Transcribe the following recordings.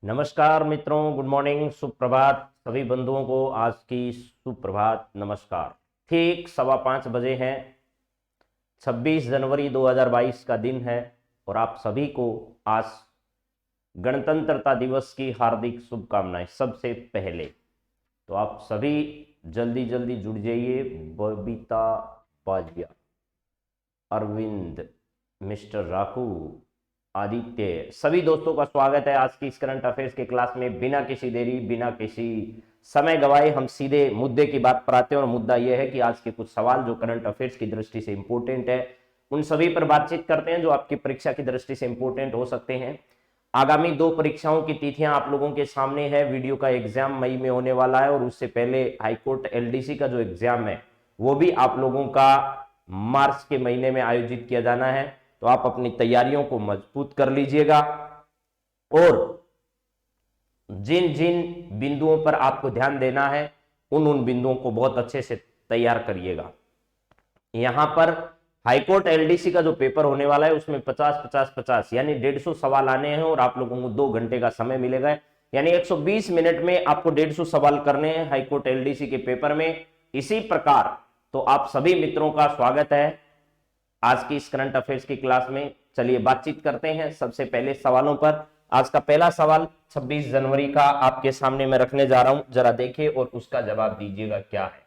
नमस्कार मित्रों, good morning, सुप्रभात। सभी बंधुओं को आज की सुप्रभात नमस्कार। ठीक 5:15 बजे हैं। 26 जनवरी 2022 का दिन है और आप सभी को आज गणतंत्रता दिवस की हार्दिक शुभकामनाएं। सबसे पहले तो आप सभी जल्दी जल्दी जुड़ जाइए। बबीता बाजिया, अरविंद, मिस्टर राकू, आदित्य, सभी दोस्तों का स्वागत है आज की इस करंट अफेयर्स के क्लास में। बिना किसी देरी, बिना किसी समय गवाए हम सीधे मुद्दे की बात पर आते हैं। और मुद्दा यह है कि आज के कुछ सवाल जो करंट अफेयर्स की दृष्टि से इंपॉर्टेंट है उन सभी पर बातचीत करते हैं, जो आपकी परीक्षा की दृष्टि से इंपॉर्टेंट हो सकते हैं। आगामी 2 परीक्षाओं की तिथियां आप लोगों के सामने है। वीडियो का एग्जाम मई में होने वाला है और उससे पहले हाईकोर्ट एलडीसी का जो एग्जाम है वो भी आप लोगों का मार्च के महीने में आयोजित किया जाना है। तो आप अपनी तैयारियों को मजबूत कर लीजिएगा और जिन जिन बिंदुओं पर आपको ध्यान देना है उन बिंदुओं को बहुत अच्छे से तैयार करिएगा। यहां पर हाईकोर्ट एलडीसी का जो पेपर होने वाला है उसमें 50-50-50 यानी 150 सवाल आने हैं और आप लोगों को 2 घंटे का समय मिलेगा। यानी 120 मिनट में आपको 150 सवाल करने हैं हाईकोर्ट एलडीसी के पेपर में। इसी प्रकार तो आप सभी मित्रों का स्वागत है आज की इस करंट अफेयर्स की क्लास में। चलिए बातचीत करते हैं सबसे पहले सवालों पर। आज का पहला सवाल 26 जनवरी का आपके सामने मैं रखने जा रहा हूं, जरा देखिए और उसका जवाब दीजिएगा क्या है।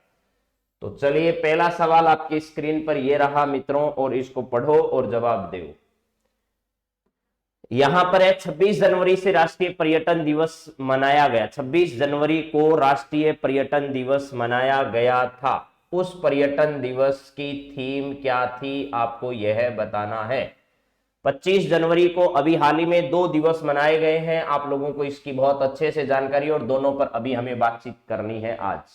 तो चलिए पहला सवाल आपकी स्क्रीन पर ये रहा मित्रों, और इसको पढ़ो और जवाब दो। यहां पर है 26 जनवरी से राष्ट्रीय पर्यटन दिवस मनाया गया। 26 जनवरी को राष्ट्रीय पर्यटन दिवस मनाया गया था। उस पर्यटन दिवस की थीम क्या थी, आपको यह बताना है। 25 जनवरी को अभी हाल ही में 2 दिवस मनाए गए हैं। आप लोगों को इसकी बहुत अच्छे से जानकारी और दोनों पर अभी हमें बातचीत करनी है आज।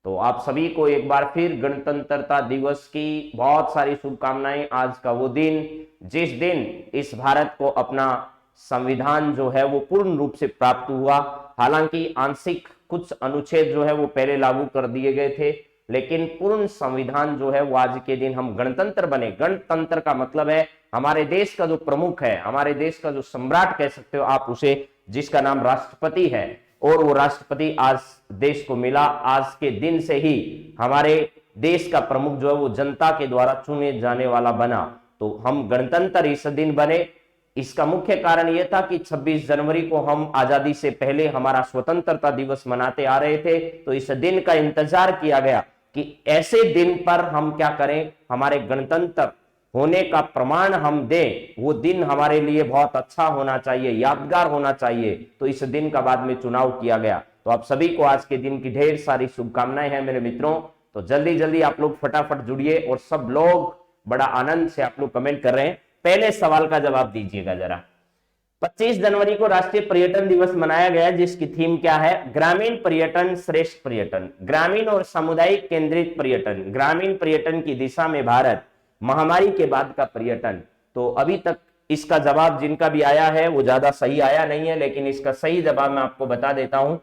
तो आप सभी को एक बार फिर गणतंत्रता दिवस की बहुत सारी शुभकामनाएं। आज का वो दिन जिस दिन इस भारत को अपना संविधान जो है वो पूर्ण रूप से प्राप्त हुआ। हालांकि आंशिक कुछ अनुच्छेद जो है वो पहले लागू कर दिए गए थे, लेकिन पूर्ण संविधान जो है वो आज के दिन हम गणतंत्र बने। गणतंत्र का मतलब है हमारे देश का जो प्रमुख है, हमारे देश का जो सम्राट कह सकते हो आप उसे, जिसका नाम राष्ट्रपति है, और वो राष्ट्रपति आज देश को मिला। आज के दिन से ही हमारे देश का प्रमुख जो है वो जनता के द्वारा चुने जाने वाला बना। तो हम गणतंत्र इस दिन बने। इसका मुख्य कारण यह था कि 26 जनवरी को हम आजादी से पहले हमारा स्वतंत्रता दिवस मनाते आ रहे थे, तो इस दिन का इंतजार किया गया कि ऐसे दिन पर हम क्या करें, हमारे गणतंत्र होने का प्रमाण हम दें। वो दिन हमारे लिए बहुत अच्छा होना चाहिए, यादगार होना चाहिए। तो इस दिन का बाद में चुनाव किया गया। तो आप सभी को आज के दिन की ढेर सारी शुभकामनाएं हैं मेरे मित्रों। तो जल्दी जल्दी आप लोग फटाफट जुड़िए और सब लोग बड़ा आनंद से आप लोग कमेंट कर रहे हैं। पहले सवाल का जवाब दीजिएगा जरा। 25 जनवरी को राष्ट्रीय पर्यटन दिवस मनाया गया, जिसकी थीम क्या है? ग्रामीण पर्यटन श्रेष्ठ पर्यटन, ग्रामीण और सामुदायिक केंद्रित पर्यटन, ग्रामीण पर्यटन की दिशा में भारत, महामारी के बाद का पर्यटन। तो अभी तक इसका जवाब जिनका भी आया है वो ज्यादा सही आया नहीं है, लेकिन इसका सही जवाब मैं आपको बता देता हूं।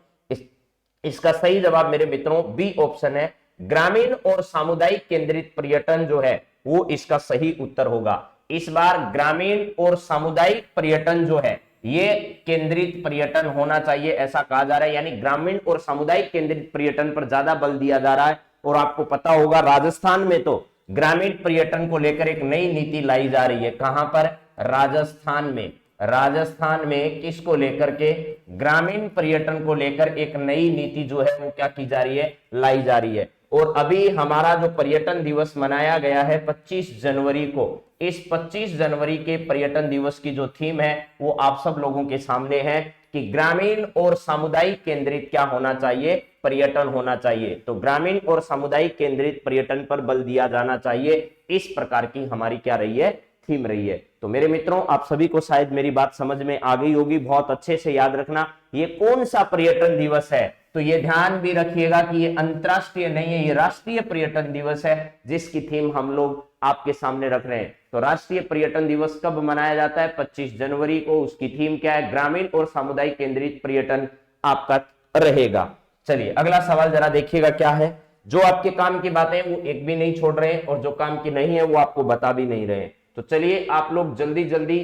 इसका सही जवाब मेरे मित्रों बी ऑप्शन है। ग्रामीण और सामुदायिक केंद्रित पर्यटन जो है वो इसका सही उत्तर होगा। इस बार ग्रामीण और सामुदायिक पर्यटन जो है ये केंद्रित पर्यटन होना चाहिए, ऐसा कहा जा रहा है। यानी ग्रामीण और सामुदायिक केंद्रित पर्यटन पर ज्यादा बल दिया जा रहा है। और आपको पता होगा राजस्थान में तो ग्रामीण पर्यटन को लेकर एक नई नीति लाई जा रही है। कहां पर? राजस्थान में। राजस्थान में किसको लेकर के? ग्रामीण पर्यटन को लेकर एक नई नीति जो है वो क्या की जा रही है? लाई जा रही है। और अभी हमारा जो पर्यटन दिवस मनाया गया है 25 जनवरी को, इस 25 जनवरी के पर्यटन दिवस की जो थीम है वो आप सब लोगों के सामने है कि ग्रामीण और सामुदायिक केंद्रित क्या होना चाहिए? पर्यटन होना चाहिए। तो ग्रामीण और सामुदायिक केंद्रित पर्यटन पर बल दिया जाना चाहिए। इस प्रकार की हमारी क्या रही है? थीम रही है। तो मेरे मित्रों आप सभी को शायद मेरी बात समझ में आ गई होगी। बहुत अच्छे से याद रखना ये कौन सा पर्यटन दिवस है। तो ये ध्यान भी रखिएगा कि ये अंतरराष्ट्रीय नहीं है, ये राष्ट्रीय पर्यटन दिवस है, जिसकी थीम हम लोग आपके सामने रख रहे हैं। तो राष्ट्रीय पर्यटन दिवस कब मनाया जाता है? 25 जनवरी को। उसकी थीम क्या है? ग्रामीण और सामुदायिक केंद्रित पर्यटन आपका रहेगा। चलिए अगला सवाल जरा देखिएगा क्या है। जो आपके काम की बातें वो एक भी नहीं छोड़ रहे हैं और जो काम की नहीं है वो आपको बता भी नहीं रहे हैं। तो चलिए आप लोग जल्दी जल्दी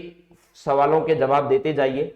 सवालों के जवाब देते जाइए।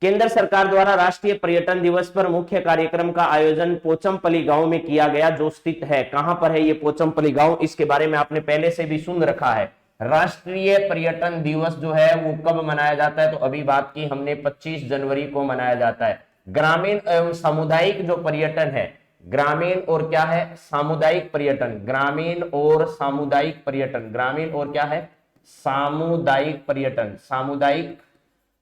केंद्र सरकार द्वारा राष्ट्रीय पर्यटन दिवस पर मुख्य कार्यक्रम का आयोजन पोचमपल्ली गांव में किया गया, जो स्थित है, कहां पर है ये पोचमपल्ली गांव, इसके बारे में आपने पहले से भी सुन रखा है। राष्ट्रीय पर्यटन दिवस जो है वो कब मनाया जाता है, तो अभी बात की हमने 25 जनवरी को मनाया जाता है। ग्रामीण एवं सामुदायिक जो पर्यटन है, ग्रामीण और क्या है, सामुदायिक पर्यटन, ग्रामीण और सामुदायिक पर्यटन, ग्रामीण और क्या है, सामुदायिक पर्यटन, सामुदायिक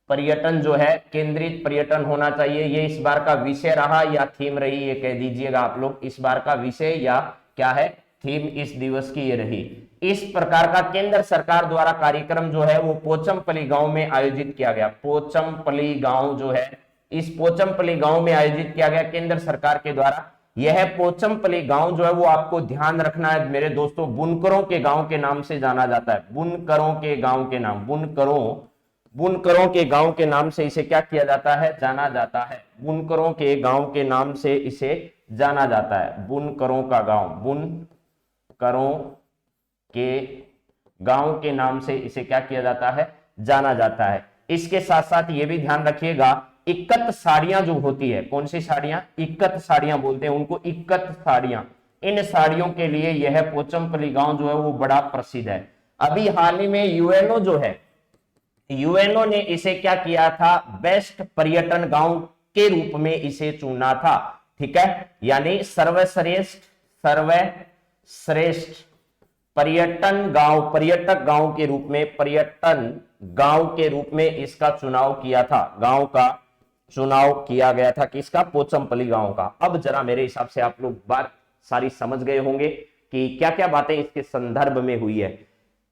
पर्यटन जो है केंद्रित पर्यटन होना चाहिए। ये इस बार का विषय रहा या थीम रही, ये कह दीजिएगा आप लोग, इस बार का विषय या क्या है, थीम इस दिवस की ये रही। इस प्रकार का केंद्र सरकार द्वारा कार्यक्रम जो है वो पोचमपल्ली गांव में आयोजित किया गया। पोचमपल्ली गांव जो है, इस पोचमपल्ली गांव में आयोजित किया गया केंद्र सरकार के द्वारा। यह पोचमपल्ली गांव जो है वो आपको ध्यान रखना है मेरे दोस्तों, बुनकरों के गांव के नाम से जाना जाता है। बुनकरों के गांव के नाम, बुनकरों के गांव के नाम से इसे क्या किया जाता है, जाना जाता है। बुनकरों के गांव के नाम से इसे जाना जाता है। बुनकरों का गांव, बुनकरों के गांव के नाम से इसे क्या किया जाता है, जाना जाता है। इसके साथ साथ ये भी ध्यान रखिएगा, इक्कत साड़ियां जो होती है, कौन सी साड़ियां, इक्कत साड़ियां बोलते हैं उनको, इक्कत साड़ियां, इन साड़ियों के लिए यह पोचमपल्ली गांव जो है वो बड़ा प्रसिद्ध है। अभी हाल ही में यूएनओ जो है, यूएनओ ने इसे क्या किया था, बेस्ट पर्यटन गांव के रूप में इसे चुना था, ठीक है, यानी सर्वश्रेष्ठ पर्यटन गांव, पर्यटक गांव के रूप में, पर्यटन गांव के रूप में इसका चुनाव किया था, गांव का चुनाव किया गया था, किसका, पोचमपल्ली गांव का। अब जरा मेरे हिसाब से आप लोग बात सारी समझ गए होंगे कि क्या क्या बातें इसके संदर्भ में हुई है।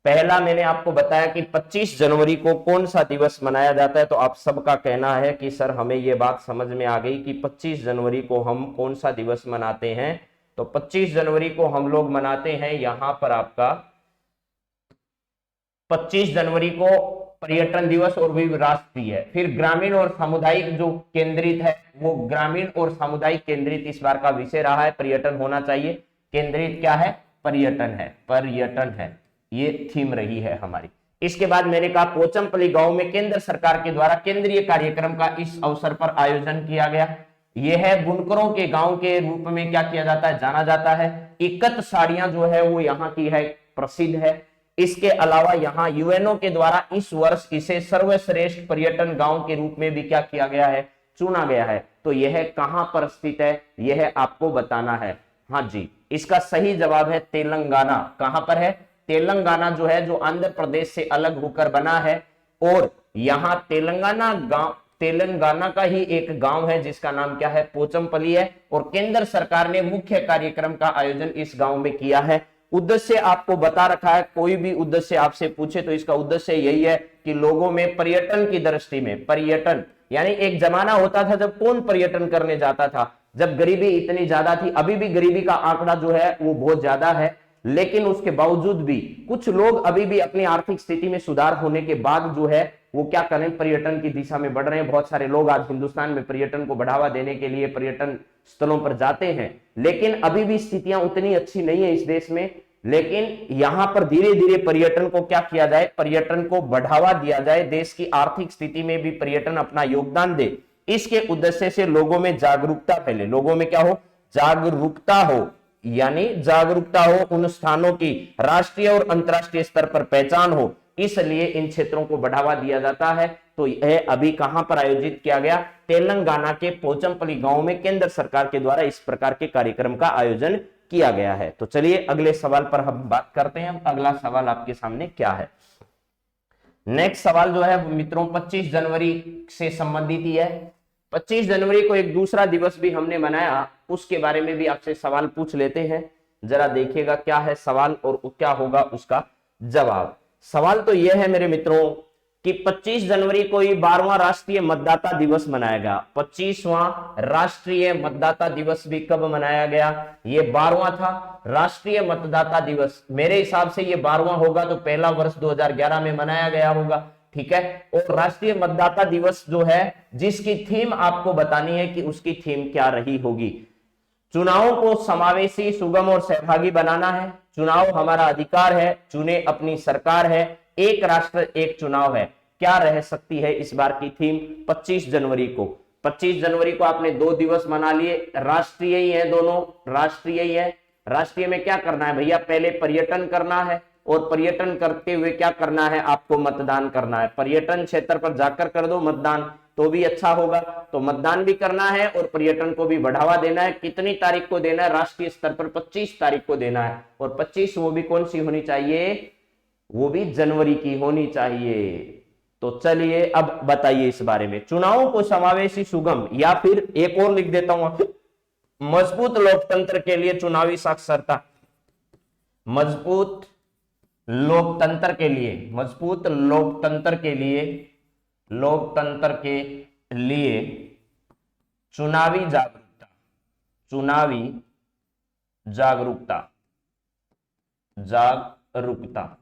पहला मैंने आपको बताया कि 25 जनवरी को कौन सा दिवस मनाया जाता है, तो आप सबका कहना है कि सर हमें यह बात समझ में आ गई कि 25 जनवरी को हम कौन सा दिवस मनाते हैं, तो 25 जनवरी को हम लोग मनाते हैं यहां पर आपका 25 जनवरी को पर्यटन दिवस और भी राष्ट्रीय है। फिर ग्रामीण और सामुदायिक जो केंद्रित है, वो ग्रामीण और सामुदायिक केंद्रित इस बार का विषय रहा है, पर्यटन होना चाहिए, केंद्रित क्या है, पर्यटन है, पर्यटन है, ये थीम रही है हमारी। इसके बाद मैंने कहा पोचमपल्ली गांव में केंद्र सरकार के द्वारा केंद्रीय कार्यक्रम का इस अवसर पर आयोजन किया गया। यह है बुनकरों के गांव के रूप में क्या किया जाता है, जाना जाता है। इक्कत साड़ियां जो है वो यहाँ की है, प्रसिद्ध है। इसके अलावा यहाँ यूएनओ के द्वारा इस वर्ष इसे सर्वश्रेष्ठ पर्यटन गांव के रूप में भी क्या किया गया है, चुना गया है। तो यह कहां पर स्थित है, यह आपको बताना है। हाँ जी, इसका सही जवाब है तेलंगाना। कहां पर है, तेलंगाना जो है, जो आंध्र प्रदेश से अलग होकर बना है, और यहां तेलंगाना का ही एक गांव है जिसका नाम क्या है, पोचमपल्ली है, और केंद्र सरकार ने मुख्य कार्यक्रम का आयोजन इस गांव में किया है। उद्देश्य आपको बता रखा है, कोई भी उद्देश्य आपसे पूछे तो इसका उद्देश्य यही है कि लोगों में पर्यटन की दृष्टि में, पर्यटन यानी एक जमाना होता था जब कौन पर्यटन करने जाता था, जब गरीबी इतनी ज्यादा थी। अभी भी गरीबी का आंकड़ा जो है वो बहुत ज्यादा है, लेकिन उसके बावजूद भी कुछ लोग अभी भी अपनी आर्थिक स्थिति में सुधार होने के बाद जो है वो क्या करें, पर्यटन की दिशा में बढ़ रहे हैं। बहुत सारे लोग आज हिंदुस्तान में पर्यटन को बढ़ावा देने के लिए पर्यटन स्थलों पर जाते हैं, लेकिन अभी भी स्थितियां उतनी अच्छी नहीं है इस देश में। लेकिन यहां पर धीरे धीरे पर्यटन को क्या किया जाए, पर्यटन को बढ़ावा दिया जाए, देश की आर्थिक स्थिति में भी पर्यटन अपना योगदान दे। इसके उद्देश्य से लोगों में जागरूकता फैले, लोगों में क्या हो, जागरूकता हो, यानी जागरूकता हो, उन स्थानों की राष्ट्रीय और अंतर्राष्ट्रीय स्तर पर पहचान हो, इसलिए इन क्षेत्रों को बढ़ावा दिया जाता है। तो यह अभी कहां पर आयोजित किया गया, तेलंगाना के पोचमपल्ली गांव में केंद्र सरकार के द्वारा इस प्रकार के कार्यक्रम का आयोजन किया गया है। तो चलिए अगले सवाल पर हम बात करते हैं। अगला सवाल आपके सामने क्या है, नेक्स्ट सवाल जो है मित्रों 25 जनवरी से संबंधित ही है। 25 जनवरी को एक दूसरा दिवस भी हमने मनाया, उसके बारे में भी आपसे सवाल पूछ लेते हैं। जरा देखिएगा क्या है सवाल और क्या होगा उसका जवाब। सवाल तो यह है मेरे मित्रों कि 25 जनवरी को ही 12वां राष्ट्रीय मतदाता दिवस मनाया गया। 25वां राष्ट्रीय मतदाता दिवस भी कब मनाया गया, ये 12वां था राष्ट्रीय मतदाता दिवस। मेरे हिसाब से ये 12वां होगा, तो पहला वर्ष 2011 में मनाया गया होगा, ठीक है। और राष्ट्रीय मतदाता दिवस जो है, जिसकी थीम आपको बतानी है कि उसकी थीम क्या रही होगी। चुनावों को समावेशी, सुगम और सहभागी बनाना है। चुनाव हमारा अधिकार है, चुने अपनी सरकार है, एक राष्ट्र एक चुनाव है। क्या रह सकती है इस बार की थीम 25 जनवरी को? 25 जनवरी को आपने 2 दिवस मना लिए, राष्ट्रीय ही है, दोनों राष्ट्रीय ही है। राष्ट्रीय में क्या करना है भैया? पहले पर्यटन करना है और पर्यटन करते हुए क्या करना है? आपको मतदान करना है। पर्यटन क्षेत्र पर जाकर कर दो मतदान तो भी अच्छा होगा। तो मतदान भी करना है और पर्यटन को भी बढ़ावा देना है। कितनी तारीख को देना है? राष्ट्रीय स्तर पर 25 तारीख को देना है। और 25 वो भी कौन सी होनी चाहिए? वो भी जनवरी की होनी चाहिए। तो चलिए अब बताइए इस बारे में। चुनावों को समावेशी, सुगम, या फिर एक और लिख देता हूं, मजबूत लोकतंत्र के लिए चुनावी साक्षरता। मजबूत लोकतंत्र के लिए, मजबूत लोकतंत्र के लिए, लोकतंत्र के लिए चुनावी जागरूकता, चुनावी जागरूकता, जागरूकता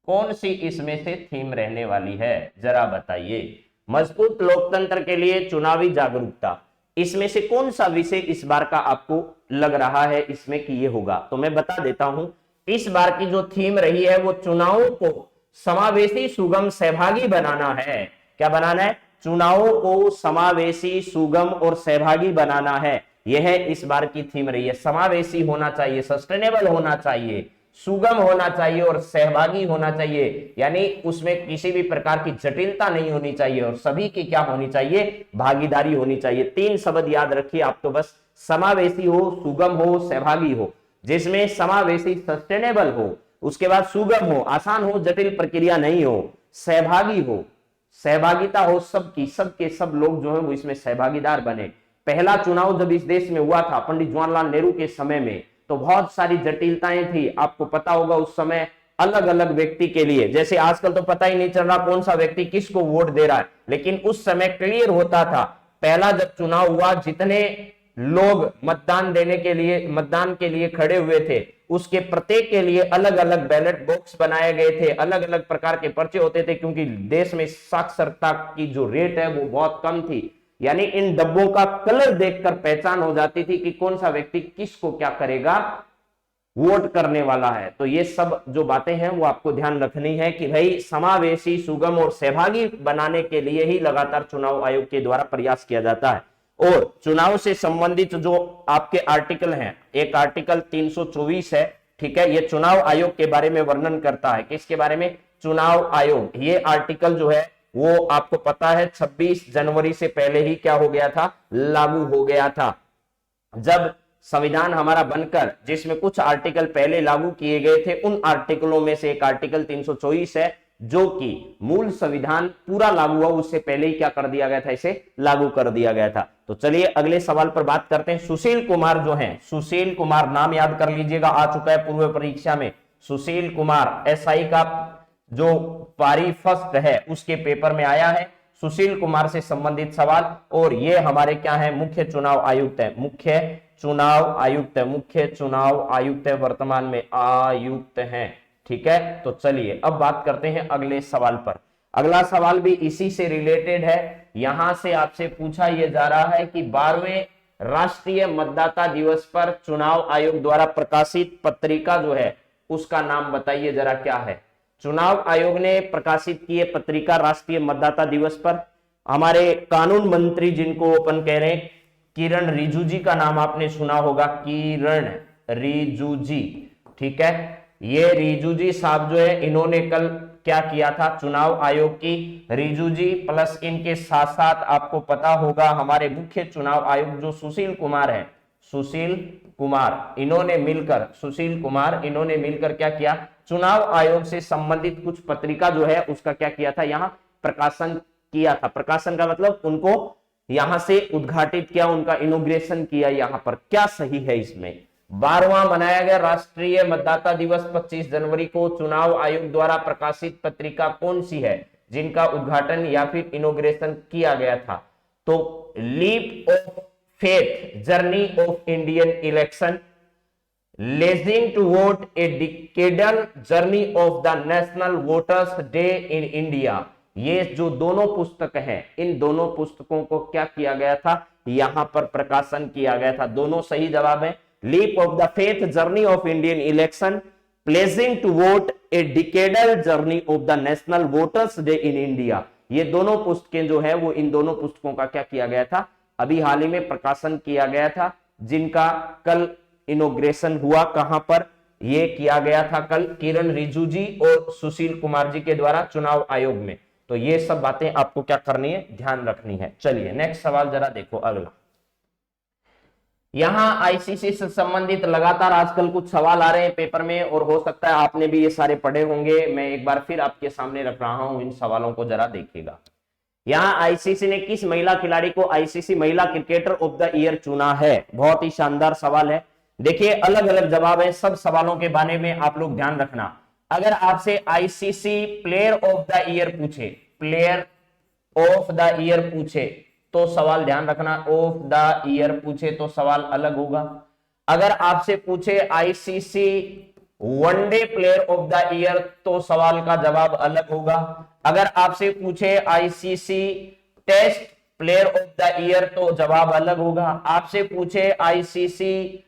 कौन सी इसमें से थीम रहने वाली है? जरा बताइए। मजबूत लोकतंत्र के लिए चुनावी जागरूकता, इसमें से कौन सा विषय इस बार का आपको लग रहा है इसमें कि ये होगा? तो मैं बता देता हूं, इस बार की जो थीम रही है वो चुनावों को समावेशी, सुगम, सहभागी बनाना है। क्या बनाना है? चुनावों को समावेशी, सुगम और सहभागी बनाना है। यह इस बार की थीम रही है। समावेशी होना चाहिए, सस्टेनेबल होना चाहिए, सुगम होना चाहिए और सहभागी होना चाहिए, यानी उसमें किसी भी प्रकार की जटिलता नहीं होनी चाहिए और सभी की क्या होनी चाहिए? भागीदारी होनी चाहिए। 3 शब्द याद रखिए आप तो बस, समावेशी हो, सुगम हो, सहभागी हो। जिसमें समावेशी सस्टेनेबल हो, उसके बाद सुगम हो, आसान हो, जटिल प्रक्रिया नहीं हो, सहभागी हो, सहभागिता हो सबकी, सबके सब लोग जो है वो इसमें सहभागीदार बने। पहला चुनाव जब इस देश में हुआ था पंडित जवाहरलाल नेहरू के समय में, तो बहुत सारी जटिलताएं थी। आपको पता होगा उस समय अलग अलग व्यक्ति के लिए, जैसे आजकल तो पता ही नहीं चल रहा कौन सा व्यक्ति किसको वोट दे रहा है, लेकिन उस समय क्लियर होता था। पहला जब चुनाव हुआ, जितने लोग मतदान के लिए खड़े हुए थे, उसके प्रत्येक के लिए अलग अलग बैलेट बॉक्स बनाए गए थे, अलग अलग प्रकार के पर्चे होते थे, क्योंकि देश में साक्षरता की जो रेट है वो बहुत कम थी। यानी इन डब्बों का कलर देखकर पहचान हो जाती थी कि कौन सा व्यक्ति किसको क्या करेगा, वोट करने वाला है। तो ये सब जो बातें हैं वो आपको ध्यान रखनी है कि भाई समावेशी, सुगम और सहभागी बनाने के लिए ही लगातार चुनाव आयोग के द्वारा प्रयास किया जाता है। और चुनाव से संबंधित जो आपके आर्टिकल हैं, एक आर्टिकल 324 है, ठीक है, ये चुनाव आयोग के बारे में वर्णन करता है। किसके बारे में? चुनाव आयोग। ये आर्टिकल जो है वो आपको पता है 26 जनवरी से पहले ही क्या हो गया था? लागू हो गया था। जब संविधान हमारा बनकर, जिसमें कुछ आर्टिकल पहले लागू किए गए थे, उन आर्टिकलों में से एक आर्टिकल 324 है, जो कि मूल संविधान पूरा लागू हुआ उससे पहले ही क्या कर दिया गया था? इसे लागू कर दिया गया था। तो चलिए अगले सवाल पर बात करते हैं। सुशील कुमार जो हैं, सुशील कुमार नाम याद कर लीजिएगा, आ चुका है पूर्व परीक्षा में। सुशील कुमार एसआई का जो पारिफस्ट है उसके पेपर में आया है। सुशील कुमार से संबंधित सवाल, और ये हमारे क्या है? मुख्य चुनाव आयुक्त है, मुख्य चुनाव आयुक्त है, मुख्य चुनाव आयुक्त है, वर्तमान में आयुक्त हैं, ठीक है। तो चलिए अब बात करते हैं अगले सवाल पर। अगला सवाल भी इसी से रिलेटेड है। यहां से आपसे पूछा यह जा रहा है कि 12वें राष्ट्रीय मतदाता दिवस पर चुनाव आयोग द्वारा प्रकाशित पत्रिका जो है उसका नाम बताइए जरा, क्या है? चुनाव आयोग ने प्रकाशित की पत्रिका राष्ट्रीय मतदाता दिवस पर, हमारे कानून मंत्री जिनको अपन कह रहे हैं किरण रिजिजू जी का नाम आपने सुना होगा, किरण रिजिजू जी, ठीक है। ये रिजिजू जी साहब जो है, इन्होंने कल क्या किया था? चुनाव आयोग की रिजिजू जी प्लस इनके साथ साथ आपको पता होगा हमारे मुख्य चुनाव आयुक्त जो सुशील कुमार है, सुशील कुमार, इन्होंने मिलकर, सुशील कुमार इन्होंने मिलकर क्या किया? चुनाव आयोग से संबंधित कुछ पत्रिका जो है उसका क्या किया था? यहाँ प्रकाशन किया था। प्रकाशन का मतलब उनको यहां से उद्घाटित किया, उनका इनॉग्रेशन किया। यहां पर क्या सही है इसमें? 12वां मनाया गया राष्ट्रीय मतदाता दिवस 25 जनवरी को चुनाव आयोग द्वारा प्रकाशित पत्रिका कौन सी है जिनका उद्घाटन या फिर इनॉग्रेशन किया गया था? तो leap of faith, journey of Indian election, pledging to vote, a decadal journey of the national voters day in India. ये जो दोनों पुस्तक हैं, इन दोनों पुस्तकों को क्या किया गया था? यहां पर प्रकाशन किया गया था। दोनों सही जवाब है। Leap of the faith, journey of Indian election, pledging to vote a decadal journey of the national voters day in India. ये दोनों पुस्तकें जो है वो इन दोनों पुस्तकों का क्या किया गया था, अभी हाल ही में प्रकाशन किया गया था, जिनका कल इनोग्रेशन हुआ। कहां पर ये किया गया था? कल किरण रिजिजू जी और सुशील कुमार जी के द्वारा चुनाव आयोग में। तो ये सब बातें आपको क्या करनी है, ध्यान रखनी है। चलिए नेक्स्ट सवाल जरा देखो अगला। यहां आईसीसी से संबंधित लगातार आजकल कुछ सवाल आ रहे हैं पेपर में, और हो सकता है आपने भी ये सारे पढ़े होंगे। मैं एक बार फिर आपके सामने रख रहा हूं, इन सवालों को जरा देखिएगा। यहां आईसीसी ने किस महिला खिलाड़ी को आईसीसी महिला क्रिकेटर ऑफ द ईयर चुना है? बहुत ही शानदार सवाल है। देखिए अलग अलग जवाब है, सब सवालों के बारे में आप लोग ध्यान रखना। अगर आपसे ICC player of the year पूछे, प्लेयर ऑफ द ईयर पूछे तो सवाल ध्यान रखना, ऑफ द ईयर पूछे तो सवाल अलग होगा। अगर आपसे पूछे ICC one day player of the year तो सवाल का जवाब अलग होगा। अगर आपसे पूछे ICC test player of the year तो जवाब अलग होगा। आपसे पूछे आईसीसी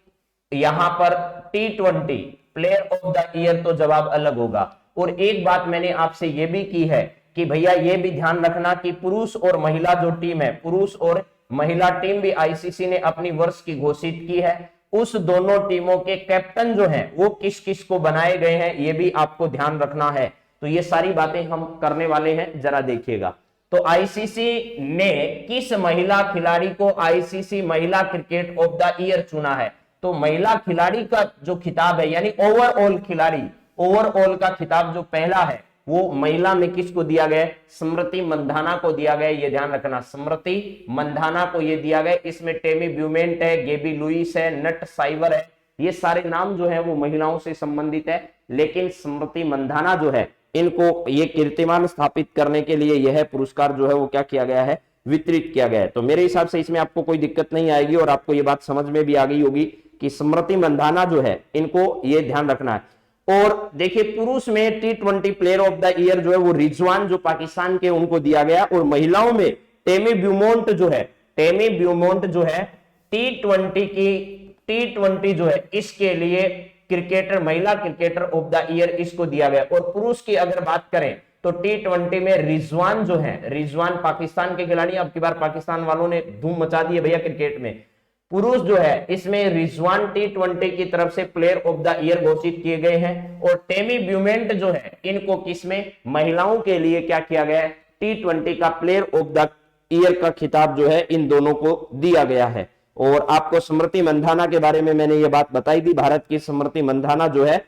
यहां पर T20 player of the year तो जवाब अलग होगा। और एक बात मैंने आपसे यह भी की है कि भैया ये भी ध्यान रखना कि पुरुष और महिला जो टीम है, पुरुष और महिला टीम भी आईसीसी ने अपनी वर्ष की घोषित की है। उस दोनों टीमों के कैप्टन जो हैं वो किस किस को बनाए गए हैं, ये भी आपको ध्यान रखना है। तो ये सारी बातें हम करने वाले हैं, जरा देखिएगा। तो आईसीसी ने किस महिला खिलाड़ी को आईसीसी महिला क्रिकेट ऑफ द ईयर चुना है? तो महिला खिलाड़ी का जो खिताब है, यानी ओवरऑल खिलाड़ी, ओवरऑल का खिताब जो पहला है वो महिला में किसको दिया गया? स्मृति मंधाना को दिया गया। ये ध्यान रखना, स्मृति मंधाना को ये दिया गया। इसमें टेमी ब्यूमेंट है, गेबी लुइस है, नट साइवर है, ये सारे नाम जो है वो महिलाओं से संबंधित है। लेकिन स्मृति मंधाना जो है, इनको ये कीर्तिमान स्थापित करने के लिए यह पुरस्कार जो है वो क्या किया गया है, वितरित किया गया है। तो मेरे हिसाब से इसमें आपको कोई दिक्कत नहीं आएगी और आपको ये बात समझ में भी आ गई होगी कि स्मृति मंधाना जो है, इनको ये ध्यान रखना है। और देखिए पुरुष में T20 player of the year जो है वो रिजवान जो पाकिस्तान के, उनको दिया गया। और महिलाओं में टेमी ब्यूमोंट जो है, टेमी ब्यूमोंट जो है T20 जो है इसके लिए क्रिकेटर, महिला क्रिकेटर ऑफ द ईयर इसको दिया गया। और पुरुष की अगर बात करें तो T20 में रिजवान जो है, रिजवान पाकिस्तान के खिलाड़ी, अब की बार पाकिस्तान वालों ने धूम मचा दी है भैया क्रिकेट में। पुरुष जो है इसमें रिजवान T20 की तरफ से प्लेयर ऑफ द ईयर घोषित किए गए हैं। और टेमी ब्यूमेंट जो है, इनको किसमें, महिलाओं के लिए क्या किया गया है, T20 का प्लेयर ऑफ द ईयर का खिताब जो है इन दोनों को दिया गया है। और आपको स्मृति मंधाना के बारे में मैंने ये बात बताई थी, भारत की स्मृति मंधाना जो है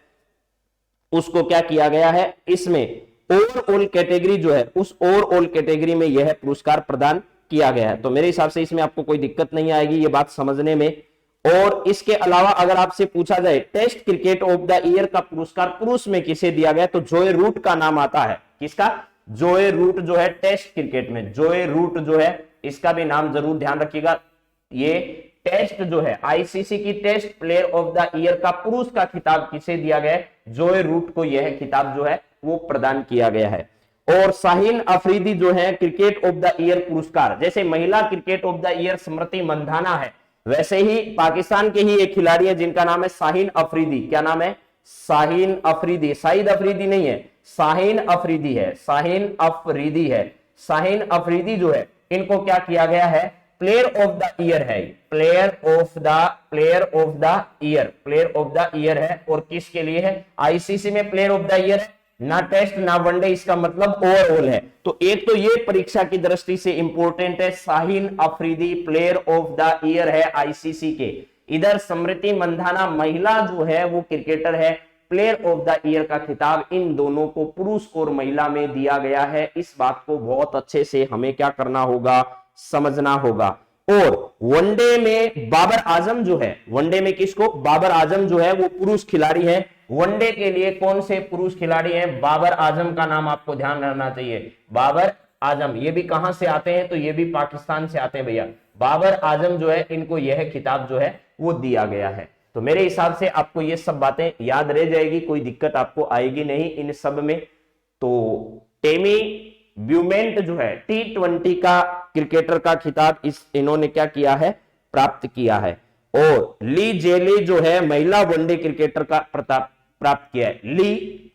उसको क्या किया गया है, इसमें ओवरऑल कैटेगरी जो है, उस ओवरऑल कैटेगरी में यह पुरस्कार प्रदान किया गया है। तो मेरे हिसाब से इसमें आपको कोई दिक्कत नहीं आएगी ये बात समझने में। और इसके अलावा अगर आपसे पूछा जाए test cricket of the year का पुरस्कार पुरुष में किसे दिया गया, तो जोए रूट का नाम आता है। किसका? जोए रूट जो है टेस्ट क्रिकेट में, जोए रूट जो है इसका भी नाम जरूर ध्यान रखिएगा। ये टेस्ट जो है, आईसीसी की test player of the year का पुरुष का खिताब किसे दिया गया है? जोए रूट को यह खिताब जो है वो प्रदान किया गया है। और शाहीन अफरीदी जो है क्रिकेट ऑफ द ईयर पुरस्कार, जैसे महिला cricket of the year Smriti Mandhana है, वैसे ही पाकिस्तान के ही एक खिलाड़ी है जिनका नाम है शाहीन अफरीदी। क्या नाम है? शाहीन अफरीदी, शाहिद अफरीदी नहीं है, शाहीन अफरीदी है, शाहीन अफरीदी है। शाहीन अफरीदी जो है इनको क्या किया गया है, प्लेयर ऑफ द ईयर है, प्लेयर ऑफ द ईयर है। और किसके लिए है? आईसीसी में प्लेयर ऑफ द ईयर है, ना टेस्ट ना वनडे, इसका मतलब ओवरऑल है। तो एक तो ये परीक्षा की दृष्टि से इंपॉर्टेंट है, Shaheen Afridi player of the year है आईसीसी के। इधर स्मृति मंधाना महिला जो है वो क्रिकेटर है, प्लेयर ऑफ द ईयर का खिताब इन दोनों को पुरुष और महिला में दिया गया है। इस बात को बहुत अच्छे से हमें क्या करना होगा, समझना होगा। और वनडे में बाबर आजम जो है, वनडे में किसको, बाबर आजम जो है वो पुरुष खिलाड़ी है। वनडे के लिए कौन से पुरुष खिलाड़ी हैं? बाबर आजम का नाम आपको ध्यान रखना चाहिए। बाबर आजम, ये भी कहां से आते हैं? तो ये भी पाकिस्तान से आते हैं भैया। बाबर आजम जो है इनको यह खिताब जो है वो दिया गया है। तो मेरे हिसाब से आपको ये सब बातें याद रह जाएगी, कोई दिक्कत आपको आएगी नहीं इन सब में। तो टेमी ब्यूमेंट जो है T20 का क्रिकेटर का खिताब इन्होंने क्या किया है, प्राप्त किया है। और ली जेली जो है महिला वनडे क्रिकेटर का प्राप्त किया है। ली,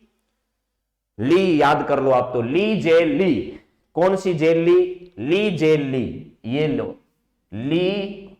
ली याद कर लो आप तो, ली जेल ली, कौन सी जेल ली? ली जेल ली, ये लो, ली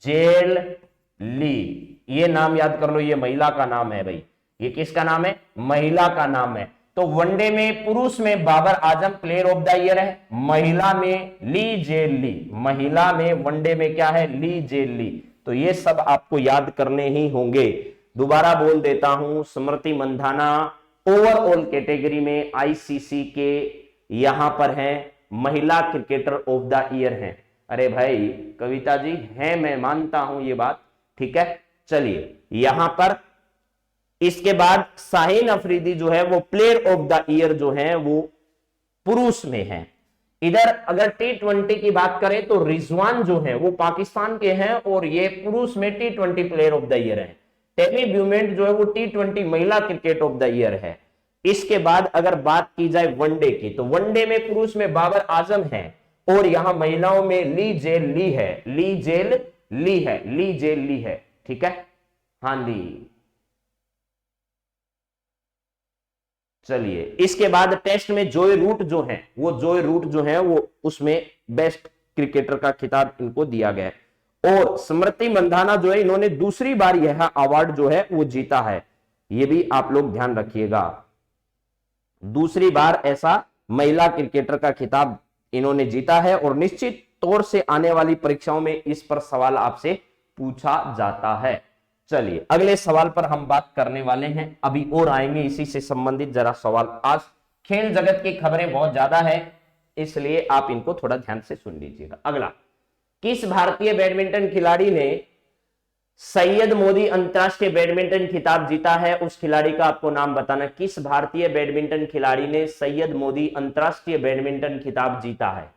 जेल ली, ये नाम याद कर लो, ये महिला का नाम है भाई। ये किसका नाम है? महिला का नाम है। तो वनडे में पुरुष में Babar Azam player of the year है, महिला में ली जेल ली, महिला में वनडे में क्या है? ली जेल ली। तो ये सब आपको याद करने ही होंगे। दोबारा बोल देता हूं, स्मृति मंधाना ओवरऑल कैटेगरी में आईसीसी के यहां पर हैं, महिला क्रिकेटर ऑफ द ईयर हैं। अरे भाई कविता जी है, मैं मानता हूं ये बात, ठीक है। चलिए यहां पर इसके बाद शाहीन अफरीदी जो है वो प्लेयर ऑफ द ईयर जो है वो पुरुष में है। इधर अगर T20 की बात करें तो रिजवान जो है वो पाकिस्तान के हैं और ये पुरुष में T20 player of the year है। टेमी ब्यूमेंट जो है वो T20 महिला क्रिकेट ऑफ द ईयर है। इसके बाद अगर बात की जाए वनडे की, तो वनडे में पुरुष में बाबर आजम है और यहां महिलाओं में ली जेल ली है, ली जेल ली है, ली जेल ली है, ठीक है। हाँ जी, चलिए इसके बाद टेस्ट में जोय रूट जो है वो, जोय रूट जो है वो उसमें बेस्ट क्रिकेटर का खिताब इनको दिया गया है। और स्मृति मंधाना जो है इन्होंने दूसरी बार यह अवार्ड जो है वो जीता है, ये भी आप लोग ध्यान रखिएगा। दूसरी बार ऐसा महिला क्रिकेटर का खिताब इन्होंने जीता है और निश्चित तौर से आने वाली परीक्षाओं में इस पर सवाल आपसे पूछा जाता है। चलिए अगले सवाल पर हम बात करने वाले हैं, अभी और आएंगे इसी से संबंधित जरा सवाल। आज खेल जगत की खबरें बहुत ज्यादा है, इसलिए आप इनको थोड़ा ध्यान से सुन लीजिएगा। अगला, किस भारतीय बैडमिंटन खिलाड़ी ने सैयद मोदी अंतरराष्ट्रीय बैडमिंटन खिताब जीता है? उस खिलाड़ी का आपको नाम बताना। किस भारतीय बैडमिंटन खिलाड़ी ने सैयद मोदी अंतरराष्ट्रीय बैडमिंटन खिताब जीता है?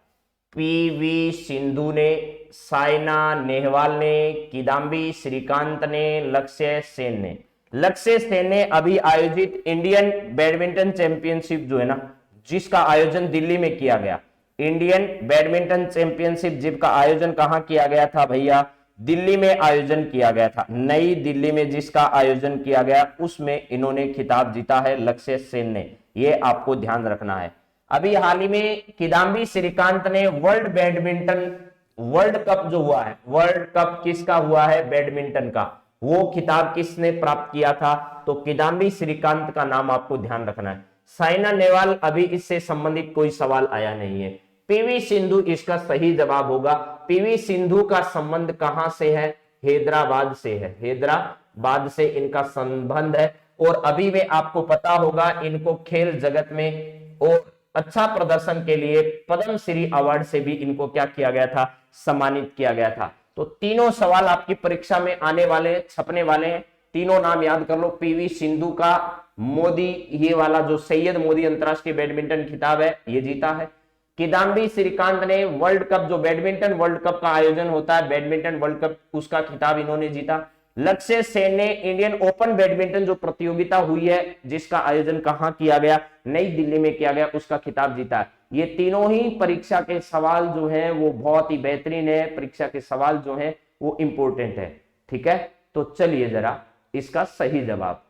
पीवी सिंधु ने, साइना नेहवाल ने, किदाम्बी श्रीकांत ने, लक्ष्य सेन ने। लक्ष्य सेन ने अभी आयोजित इंडियन बैडमिंटन चैंपियनशिप जो है ना, जिसका आयोजन दिल्ली में किया गया, इंडियन बैडमिंटन चैंपियनशिप जिसका आयोजन कहां किया गया था भैया? दिल्ली में आयोजन किया गया था, नई दिल्ली में जिसका आयोजन किया गया उसमें इन्होंने खिताब जीता है लक्ष्य सेन ने, ये आपको ध्यान रखना है। अभी हाल ही में किदाम्बी श्रीकांत ने वर्ल्ड कप जो हुआ है, वर्ल्ड कप किसका हुआ है? बैडमिंटन का। वो खिताब किसने प्राप्त किया था? तो किदाम्बी श्रीकांत का नाम आपको ध्यान रखना है। साइना नेहवाल, अभी इससे संबंधित कोई सवाल आया नहीं है। पीवी सिंधु इसका सही जवाब होगा। पीवी सिंधु का संबंध कहां से है? हैदराबाद से है, हैदराबाद से इनका संबंध है। और अभी में आपको पता होगा इनको खेल जगत में और अच्छा प्रदर्शन के लिए पद्मश्री अवार्ड से भी इनको क्या किया गया था? सम्मानित किया गया था। तो तीनों सवाल आपकी परीक्षा में आने वाले हैं, छपने वाले हैं। तीनों नाम याद कर लो। पीवी सिंधु का मोदी, ये वाला जो सैयद मोदी अंतरराष्ट्रीय बैडमिंटन खिताब है ये जीता है। किदाम्बी श्रीकांत ने वर्ल्ड कप, जो बैडमिंटन वर्ल्ड कप का आयोजन होता है, बैडमिंटन वर्ल्ड कप, उसका खिताब इन्होंने जीता। लक्ष्य सेन ने इंडियन ओपन बैडमिंटन जो प्रतियोगिता हुई है जिसका आयोजन कहां किया गया? नई दिल्ली में किया गया, उसका खिताब जीता है। ये तीनों ही परीक्षा के सवाल जो हैं वो बहुत ही बेहतरीन है, परीक्षा के सवाल जो हैं वो इंपॉर्टेंट है, ठीक है। तो चलिए जरा इसका सही जवाब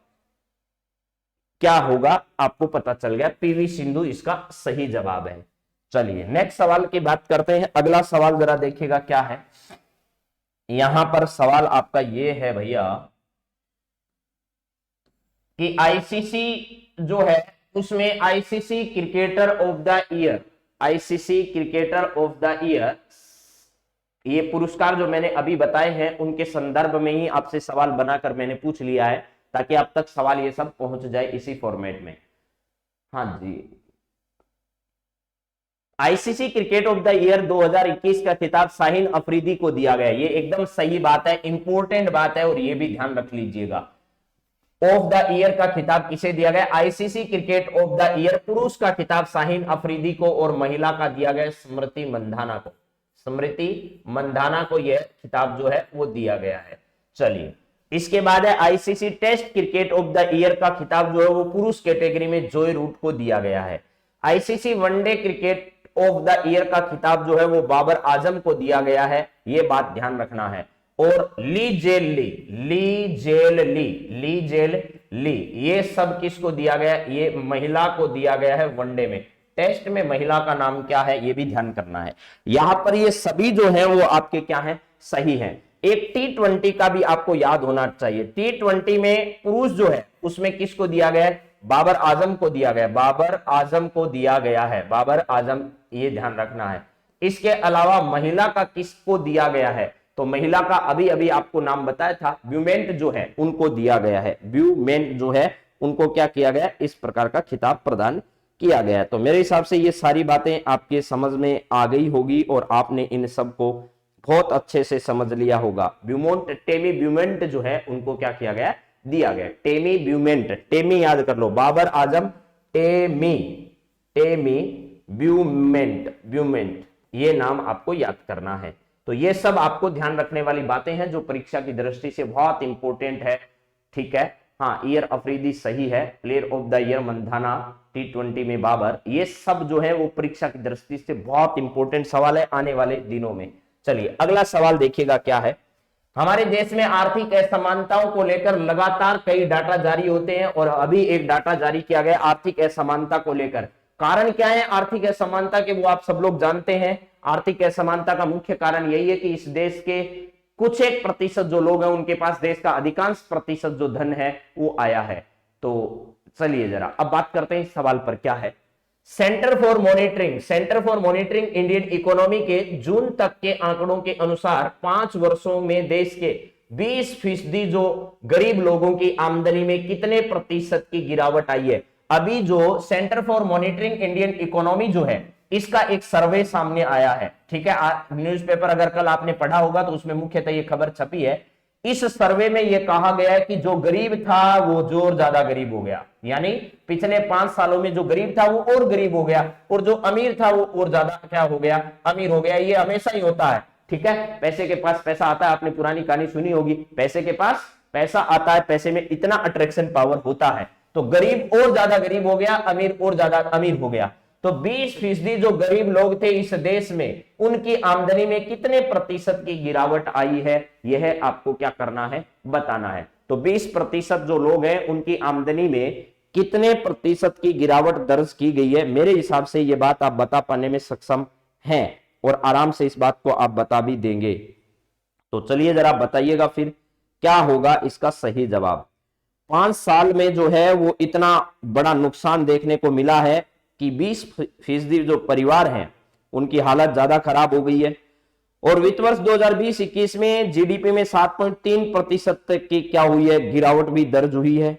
क्या होगा आपको पता चल गया, पीवी सिंधु इसका सही जवाब है। चलिए नेक्स्ट सवाल की बात करते हैं। अगला सवाल जरा देखिएगा क्या है। यहां पर सवाल आपका ये है भैया कि आईसीसी जो है उसमें ICC cricketer of the year, ICC cricketer of the year, ये पुरस्कार जो मैंने अभी बताए हैं उनके संदर्भ में ही आपसे सवाल बनाकर मैंने पूछ लिया है ताकि आप तक सवाल ये सब पहुंच जाए इसी फॉर्मेट में। हाँ जी, ICC cricket of the year 2021 का खिताब शाहीन अफरीदी को दिया गया। ये एकदम सही बात है, इंपॉर्टेंट बात है और ये भी ध्यान रख लीजिएगा। ऑफ द ईयर का खिताब किसे दिया गया? ICC cricket of the year पुरुष का खिताब शाहीन अफरीदी को और महिला का दिया गया स्मृति मंधाना को। स्मृति मंधाना को यह खिताब जो है वो दिया गया है। चलिए इसके बाद है ICC test cricket of the year का खिताब जो है वो पुरुष कैटेगरी में जोय रूट को दिया गया है। ICC one day cricket of the year का खिताब जो है वो बाबर आजम को दिया गया है, ये बात ध्यान रखना है। और ली जेल ली, ली जेल ली, ली जेल ली। ये सब किसको दिया गया? ये महिला को दिया गया है वनडे में। टेस्ट में महिला का नाम क्या है ये भी ध्यान करना है। यहां पर ये सभी जो है वो आपके क्या है? सही है। एक T20 का भी आपको याद होना चाहिए। T20 में पुरुष जो है उसमें किसको दिया गया है? बाबर आजम को दिया गया, बाबर आजम को दिया गया है, बाबर आजम, ये ध्यान रखना है। इसके अलावा महिला का किसको दिया गया है? तो महिला का अभी अभी आपको नाम बताया था, ब्यूमेंट जो है उनको दिया गया है, ब्यूमेंट जो है उनको क्या किया गया? इस प्रकार का खिताब प्रदान किया गया है। तो मेरे हिसाब से ये सारी बातें आपके समझ में आ गई होगी और आपने इन सब को बहुत अच्छे से समझ लिया होगा। ब्यूमोंट, टेमी ब्यूमेंट जो है उनको क्या किया गया? दिया गया। टेमी ब्यूमेंट, टेमी याद कर लो, बाबर आजम, टेमी, टेमी ब्यूमेंट, ब्यूमेंट, ये नाम आपको याद करना है। तो ये सब आपको ध्यान रखने वाली बातें हैं जो परीक्षा की दृष्टि से बहुत इंपॉर्टेंट है। ठीक है। हाँ, ईयर अफरीदी सही है, player of the year Mandhana, T20 में बाबर, ये सब जो है वो परीक्षा की दृष्टि से बहुत इंपॉर्टेंट सवाल है आने वाले दिनों में। चलिए अगला सवाल देखिएगा क्या है। हमारे देश में आर्थिक असमानताओं को लेकर लगातार कई डाटा जारी होते हैं और अभी एक डाटा जारी किया गया आर्थिक असमानता को लेकर। कारण क्या है आर्थिक असमानता के? वो आप सब लोग जानते हैं। आर्थिक असमानता का मुख्य कारण यही है कि इस देश के कुछ एक प्रतिशत जो लोग हैं उनके पास देश का अधिकांश प्रतिशत जो धन है वो आया है। तो चलिए जरा अब बात करते हैं इस सवाल पर क्या है। Centre for monitoring Indian economy के जून तक के आंकड़ों के अनुसार 5 वर्षों में देश के 20% जो गरीब लोगों की आमदनी में कितने प्रतिशत की गिरावट आई है? अभी जो centre for monitoring Indian economy जो है इसका एक सर्वे सामने आया है। ठीक है, न्यूज़पेपर अगर कल आपने पढ़ा होगा तो उसमें मुख्यतः ये खबर छपी है। इस सर्वे में यह कहा गया है कि जो गरीब था वो जोर ज्यादा गरीब हो गया, यानी पिछले 5 सालों में जो गरीब था वो और गरीब हो गया और जो अमीर था वो और ज्यादा क्या हो गया? अमीर हो गया। ये हमेशा ही होता है। ठीक है, पैसे के पास पैसा आता है, आपने पुरानी कहानी सुनी होगी, पैसे के पास पैसा आता है, पैसे में इतना अट्रैक्शन पावर होता है। तो गरीब और ज्यादा गरीब हो गया, अमीर और ज्यादा अमीर हो गया। तो 20% जो गरीब लोग थे इस देश में उनकी आमदनी में कितने प्रतिशत की गिरावट आई है यह आपको क्या करना है? बताना है। तो 20% जो लोग हैं उनकी आमदनी में कितने प्रतिशत की गिरावट दर्ज की गई है? मेरे हिसाब से यह बात आप बता पाने में सक्षम हैं और आराम से इस बात को आप बता भी देंगे। तो चलिए जरा बताइएगा फिर क्या होगा इसका सही जवाब। 5 साल में जो है वो इतना बड़ा नुकसान देखने को मिला है कि 20% जो परिवार हैं उनकी हालत ज्यादा खराब हो गई है। और वित्त वर्ष 2020-21 में जीडीपी में 7.3% की क्या हुई है? गिरावट भी दर्ज हुई है।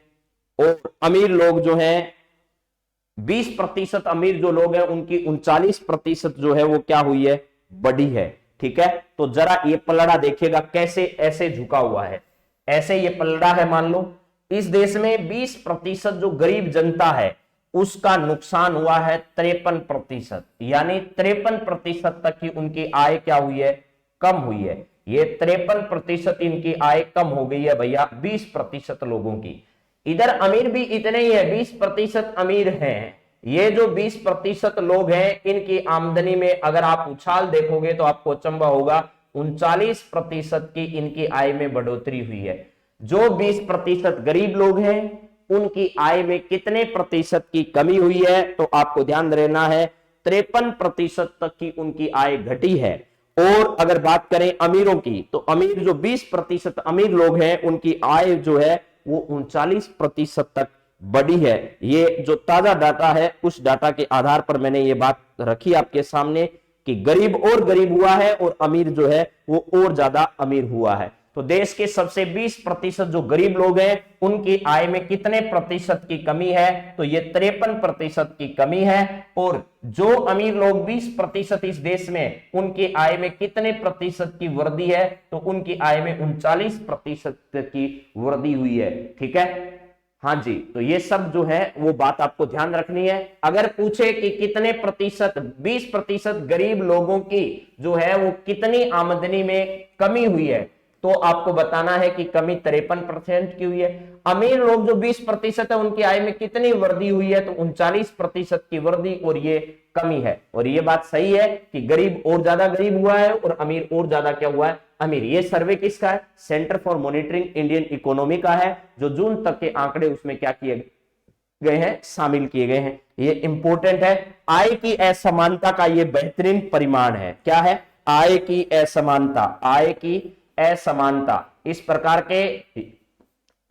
और अमीर लोग जो हैं 20% अमीर जो लोग हैं उनकी 39% जो है वो क्या हुई है? बढ़ी है। ठीक है, तो जरा ये पलड़ा देखिएगा कैसे ऐसे झुका हुआ है। ऐसे ये पलड़ा है, मान लो इस देश में 20% जो गरीब जनता है उसका नुकसान हुआ है 53%, यानी 53% तक की उनकी आय क्या हुई है? कम हुई है। ये 53% इनकी आय कम हो गई है भैया 20% लोगों की। इधर अमीर भी इतने ही है, 20% अमीर हैं। ये जो 20% लोग हैं इनकी आमदनी में अगर आप उछाल देखोगे तो आपको अचंभा होगा, 39% की इनकी आय में बढ़ोतरी हुई है। जो 20% गरीब लोग हैं उनकी आय में कितने प्रतिशत की कमी हुई है? तो आपको ध्यान देना है 53% तक की उनकी आय घटी है। और अगर बात करें अमीरों की तो अमीर जो 20% अमीर लोग हैं उनकी आय जो है वो 39% तक बढ़ी है। ये जो ताजा डाटा है उस डाटा के आधार पर मैंने ये बात रखी आपके सामने कि गरीब और गरीब हुआ है और अमीर जो है वो और ज्यादा अमीर हुआ है। तो देश के सबसे 20% जो गरीब लोग हैं उनकी आय में कितने प्रतिशत की कमी है? तो ये 53% की कमी है। और जो अमीर लोग 20% इस देश में उनकी आय में कितने प्रतिशत की वृद्धि है? तो उनकी आय में 39% की वृद्धि हुई है। ठीक है, हाँ जी, तो ये सब जो है वो बात आपको ध्यान रखनी है। अगर पूछे कि कितने प्रतिशत 20% गरीब लोगों की जो है वो कितनी आमदनी में कमी हुई है तो आपको बताना है कि कमी 53% की हुई है। अमीर लोग जो 20% है उनकी आय में कितनी वृद्धि हुई है, तो 39% की वृद्धि, और ये कमी है। और ये बात सही है कि गरीब और ज्यादा गरीब हुआ है और अमीर और ज्यादा क्या हुआ है, अमीर। ये सर्वे किसका है, centre for monitoring Indian economy का है, जो जून तक के आंकड़े उसमें क्या किए गए हैं, शामिल किए गए हैं। ये इंपॉर्टेंट है। आय की असमानता का ये बेहतरीन परिमाण है। क्या है, आय की असमानता, आय की असमानता। इस प्रकार के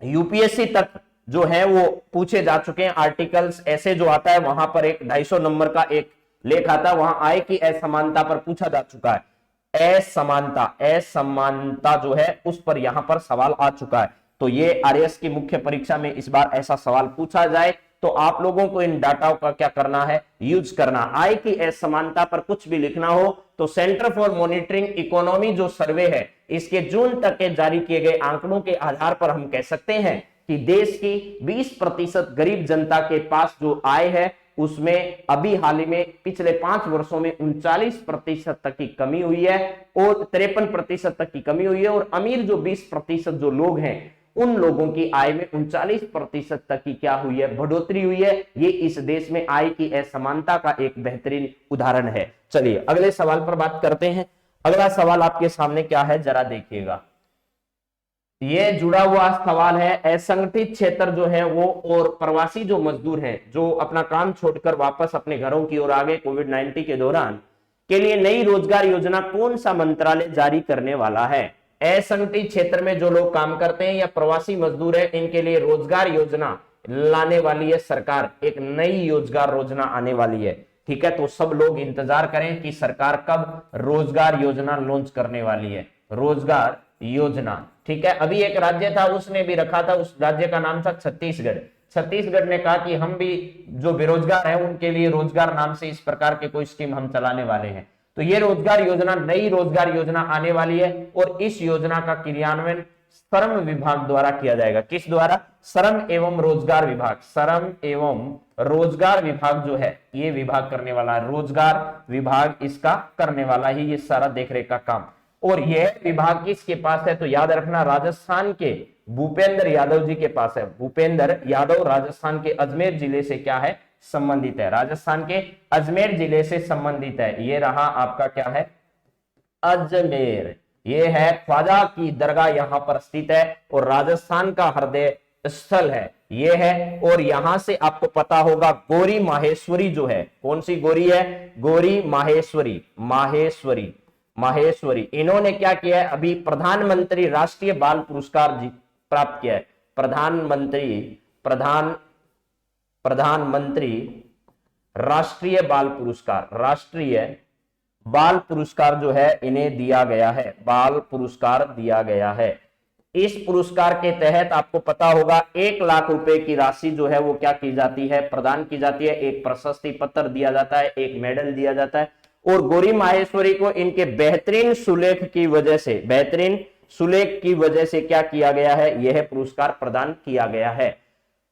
यूपीएससी तक जो है वो पूछे जा चुके हैं आर्टिकल्स। ऐसे जो आता है वहां पर एक 250 नंबर का एक लेख आता है, वहां आय की असमानता पर पूछा जा चुका है। असमानता, असमानता जो है उस पर यहां पर सवाल आ चुका है। तो ये आरएस की मुख्य परीक्षा में इस बार ऐसा सवाल पूछा जाए तो आप लोगों को इन डाटा का क्या करना है, यूज करना। आय की असमानता पर कुछ भी लिखना हो तो सेंटर फॉर मॉनिटरिंग इकोनॉमी जो सर्वे है, इसके जून तक के जारी किए गए आंकड़ों के आधार पर हम कह सकते हैं कि देश की 20% गरीब जनता के पास जो आय है उसमें अभी हाल ही में पिछले 5 वर्षों में 39% तक की कमी हुई है और 53% तक की कमी हुई है। और अमीर जो 20% जो लोग हैं उन लोगों की आय में 39% तक की क्या हुई है, बढ़ोतरी हुई है। ये इस देश में आय की असमानता का एक बेहतरीन उदाहरण है। चलिए अगले सवाल पर बात करते हैं। अगला सवाल आपके सामने क्या है, जरा देखिएगा। ये जुड़ा हुआ सवाल है, असंगठित क्षेत्र जो है वो और प्रवासी जो मजदूर हैं जो अपना काम छोड़कर वापस अपने घरों की ओर आ गए कोविड-19 के दौरान, के लिए नई रोजगार योजना कौन सा मंत्रालय जारी करने वाला है। असंगठित क्षेत्र में जो लोग काम करते हैं या प्रवासी मजदूर है, इनके लिए रोजगार योजना लाने वाली है सरकार। एक नई रोजगार योजना आने वाली है। ठीक है, तो सब लोग इंतजार करें कि सरकार कब रोजगार योजना लॉन्च करने वाली है, रोजगार योजना। ठीक है, अभी एक राज्य था उसने भी रखा था, उस राज्य का नाम था छत्तीसगढ़। छत्तीसगढ़ ने कहा कि हम भी जो बेरोजगार है उनके लिए रोजगार नाम से इस प्रकार के कोई स्कीम हम चलाने वाले हैं। तो ये रोजगार योजना, नई रोजगार योजना आने वाली है और इस योजना का क्रियान्वयन श्रम विभाग द्वारा किया जाएगा। किस द्वारा, श्रम एवं रोजगार विभाग। श्रम एवं रोजगार विभाग जो है ये विभाग करने वाला है, रोजगार विभाग इसका करने वाला है ये सारा देखरेख का काम। और यह विभाग किसके पास है, तो याद रखना राजस्थान के भूपेंद्र यादव जी के पास है। भूपेंद्र यादव राजस्थान के अजमेर जिले से क्या है, संबंधित है, राजस्थान के अजमेर जिले से संबंधित है। ये रहा आपका क्या है, अजमेर। ये है ख्वाजा की दरगाह यहां पर स्थित है और राजस्थान का हृदय स्थल है ये है। और यहां से आपको पता होगा गौरी माहेश्वरी जो है, कौन सी गौरी है, गौरी माहेश्वरी, माहेश्वरी, माहेश्वरी। इन्होंने क्या किया है, अभी प्रधानमंत्री राष्ट्रीय बाल पुरस्कार जी प्राप्त किया है। प्रधानमंत्री राष्ट्रीय बाल पुरस्कार, राष्ट्रीय बाल पुरस्कार जो है इन्हें दिया गया है, बाल पुरस्कार दिया गया है। इस पुरस्कार के तहत आपको पता होगा 1 लाख रुपए की राशि जो है वो क्या की जाती है, प्रदान की जाती है। एक प्रशस्ति पत्र दिया जाता है, एक मेडल दिया जाता है। और गौरी माहेश्वरी को इनके बेहतरीन सुलेख की वजह से, बेहतरीन सुलेख की वजह से क्या किया गया है, यह पुरस्कार प्रदान किया गया है।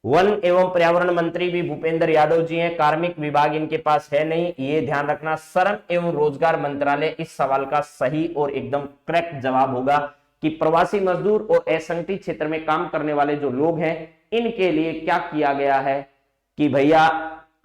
वन एवं पर्यावरण मंत्री भी भूपेंद्र यादव जी हैं, कार्मिक विभाग इनके पास है नहीं, ये ध्यान रखना। श्रम एवं रोजगार मंत्रालय इस सवाल का सही और एकदम करेक्ट जवाब होगा कि प्रवासी मजदूर और असंगठित क्षेत्र में काम करने वाले जो लोग हैं इनके लिए क्या किया गया है कि भैया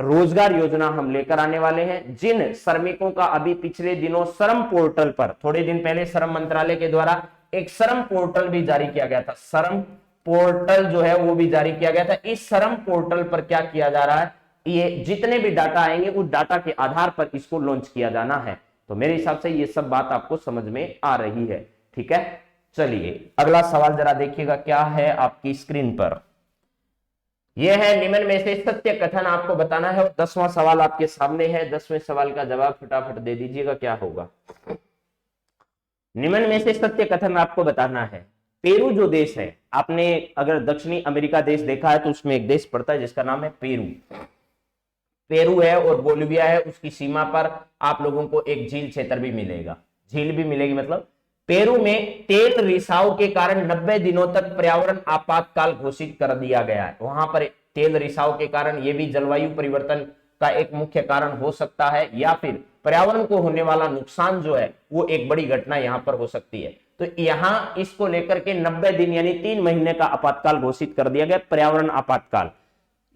रोजगार योजना हम लेकर आने वाले हैं। जिन श्रमिकों का अभी पिछले दिनों श्रम पोर्टल पर, थोड़े दिन पहले श्रम मंत्रालय के द्वारा एक श्रम पोर्टल भी जारी किया गया था, श्रम पोर्टल जो है वो भी जारी किया गया था। इस श्रम पोर्टल पर क्या किया जा रहा है, ये जितने भी डाटा आएंगे उस डाटा के आधार पर इसको लॉन्च किया जाना है। तो मेरे हिसाब से ये सब बात आपको समझ में आ रही है। ठीक है, चलिए अगला सवाल जरा देखिएगा क्या है आपकी स्क्रीन पर। यह है निम्न में से सत्य कथन आपको बताना है और 10वां सवाल आपके सामने है। 10वें सवाल का जवाब फटाफट दे दीजिएगा, क्या होगा। निम्न में से सत्य कथन आपको बताना है। पेरू जो देश है, आपने अगर दक्षिणी अमेरिका देश देखा है तो उसमें एक देश पड़ता है जिसका नाम है पेरू। पेरू है और बोलिविया है, उसकी सीमा पर आप लोगों को एक झील क्षेत्र भी मिलेगा, झील भी मिलेगी। मतलब पेरू में तेल रिसाव के कारण 90 दिनों तक पर्यावरण आपातकाल घोषित कर दिया गया है। वहां पर तेल रिसाव के कारण, यह भी जलवायु परिवर्तन का एक मुख्य कारण हो सकता है, या फिर पर्यावरण को होने वाला नुकसान जो है वो एक बड़ी घटना यहां पर हो सकती है। तो यहां इसको लेकर के 90 दिन यानी 3 महीने का आपातकाल घोषित कर दिया गया, पर्यावरण आपातकाल।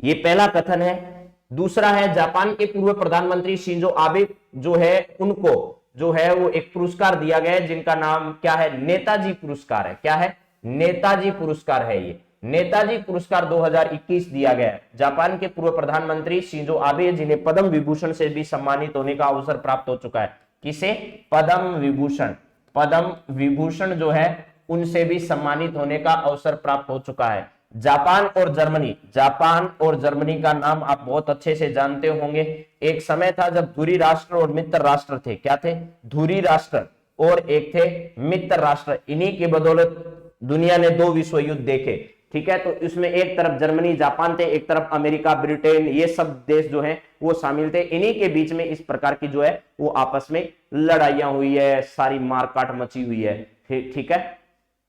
ये पहला कथन है। दूसरा है, जापान के पूर्व प्रधानमंत्री शिंजो आबे जो है उनको जो है वो एक पुरस्कार दिया गया है, जिनका नाम क्या है, नेताजी पुरस्कार है। क्या है, नेताजी पुरस्कार है। ये नेताजी पुरस्कार 2021 दिया गया है जापान के पूर्व प्रधानमंत्री शिंजो आबे, जिन्हें पद्म विभूषण से भी सम्मानित होने का अवसर प्राप्त हो चुका है। किसे, पद्म विभूषण, पद्म विभूषण जो है उनसे भी सम्मानित होने का अवसर प्राप्त हो चुका है। जापान और जर्मनी, जापान और जर्मनी का नाम आप बहुत अच्छे से जानते होंगे। एक समय था जब धुरी राष्ट्र और मित्र राष्ट्र थे। क्या थे, धुरी राष्ट्र और एक थे मित्र राष्ट्र। इन्हीं की बदौलत दुनिया ने 2 विश्व युद्ध देखे। ठीक है, तो इसमें एक तरफ जर्मनी जापान थे, एक तरफ अमेरिका ब्रिटेन, ये सब देश जो हैं वो शामिल थे। इन्हीं के बीच में इस प्रकार की जो है वो आपस में लड़ाइयां हुई है, सारी मारकाट मची हुई है। ठीक है,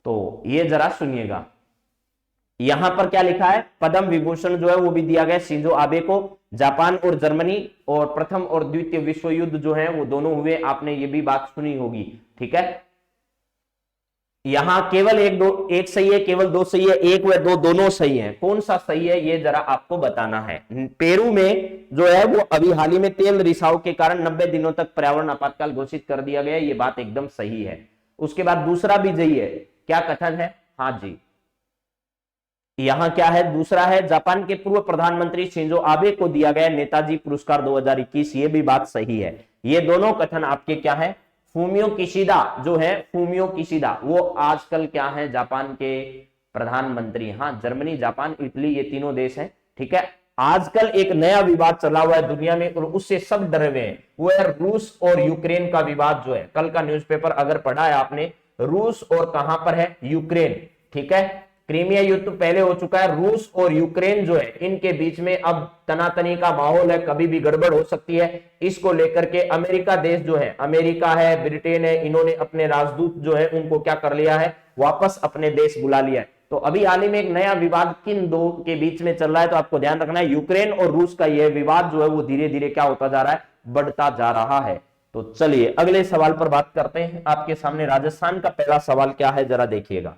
तो ये जरा सुनिएगा। यहां पर क्या लिखा है, पद्म विभूषण जो है वो भी दिया गया शिंजो आबे को। जापान और जर्मनी और प्रथम और द्वितीय विश्व युद्ध जो है वो दोनों हुए, आपने ये भी बात सुनी होगी। ठीक है, यहां केवल एक सही है, केवल 2 सही है, 1 व 2 दोनों सही है। कौन सा सही है ये जरा आपको बताना है। पेरू में जो है वो अभी हाल ही में तेल रिसाव के कारण 90 दिनों तक पर्यावरण आपातकाल घोषित कर दिया गया, ये बात एकदम सही है। उसके बाद दूसरा भी सही है। क्या कथन है, हाँ जी, यहां क्या है, दूसरा है, जापान के पूर्व प्रधानमंत्री शिंजो आबे को दिया गया नेताजी पुरस्कार 2021, ये भी बात सही है। ये दोनों कथन आपके क्या है, फूमियो किशिदा जो है, फूमियो किशिदा वो आजकल क्या है, जापान के प्रधानमंत्री। हाँ, जर्मनी जापान इटली ये तीनों देश हैं। ठीक है, आजकल एक नया विवाद चला हुआ है दुनिया में और उससे सब डरे हुए हैं, वो है रूस और यूक्रेन का विवाद जो है। कल का न्यूज़पेपर अगर पढ़ा है आपने, रूस और कहां पर है, यूक्रेन। ठीक है, क्रीमिया युद्ध तो पहले हो चुका है, रूस और यूक्रेन जो है इनके बीच में अब तनातनी का माहौल है, कभी भी गड़बड़ हो सकती है। इसको लेकर के अमेरिका देश जो है, अमेरिका है, ब्रिटेन है, इन्होंने अपने राजदूत जो है उनको क्या कर लिया है, वापस अपने देश बुला लिया है। तो अभी हाल ही में एक नया विवाद किन दो के बीच में चल रहा है, तो आपको ध्यान रखना है, यूक्रेन और रूस का यह विवाद जो है वो धीरे धीरे क्या होता जा रहा है, बढ़ता जा रहा है। तो चलिए अगले सवाल पर बात करते हैं। आपके सामने राजस्थान का पहला सवाल क्या है, जरा देखिएगा।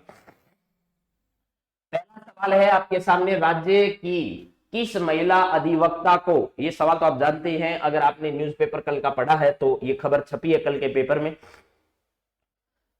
पहला सवाल है आपके सामने, राज्य की किस महिला अधिवक्ता को, ये सवाल तो आप जानते हैं, अगर आपने न्यूज़पेपर कल का पढ़ा है तो ये खबर छपी है कल के पेपर में।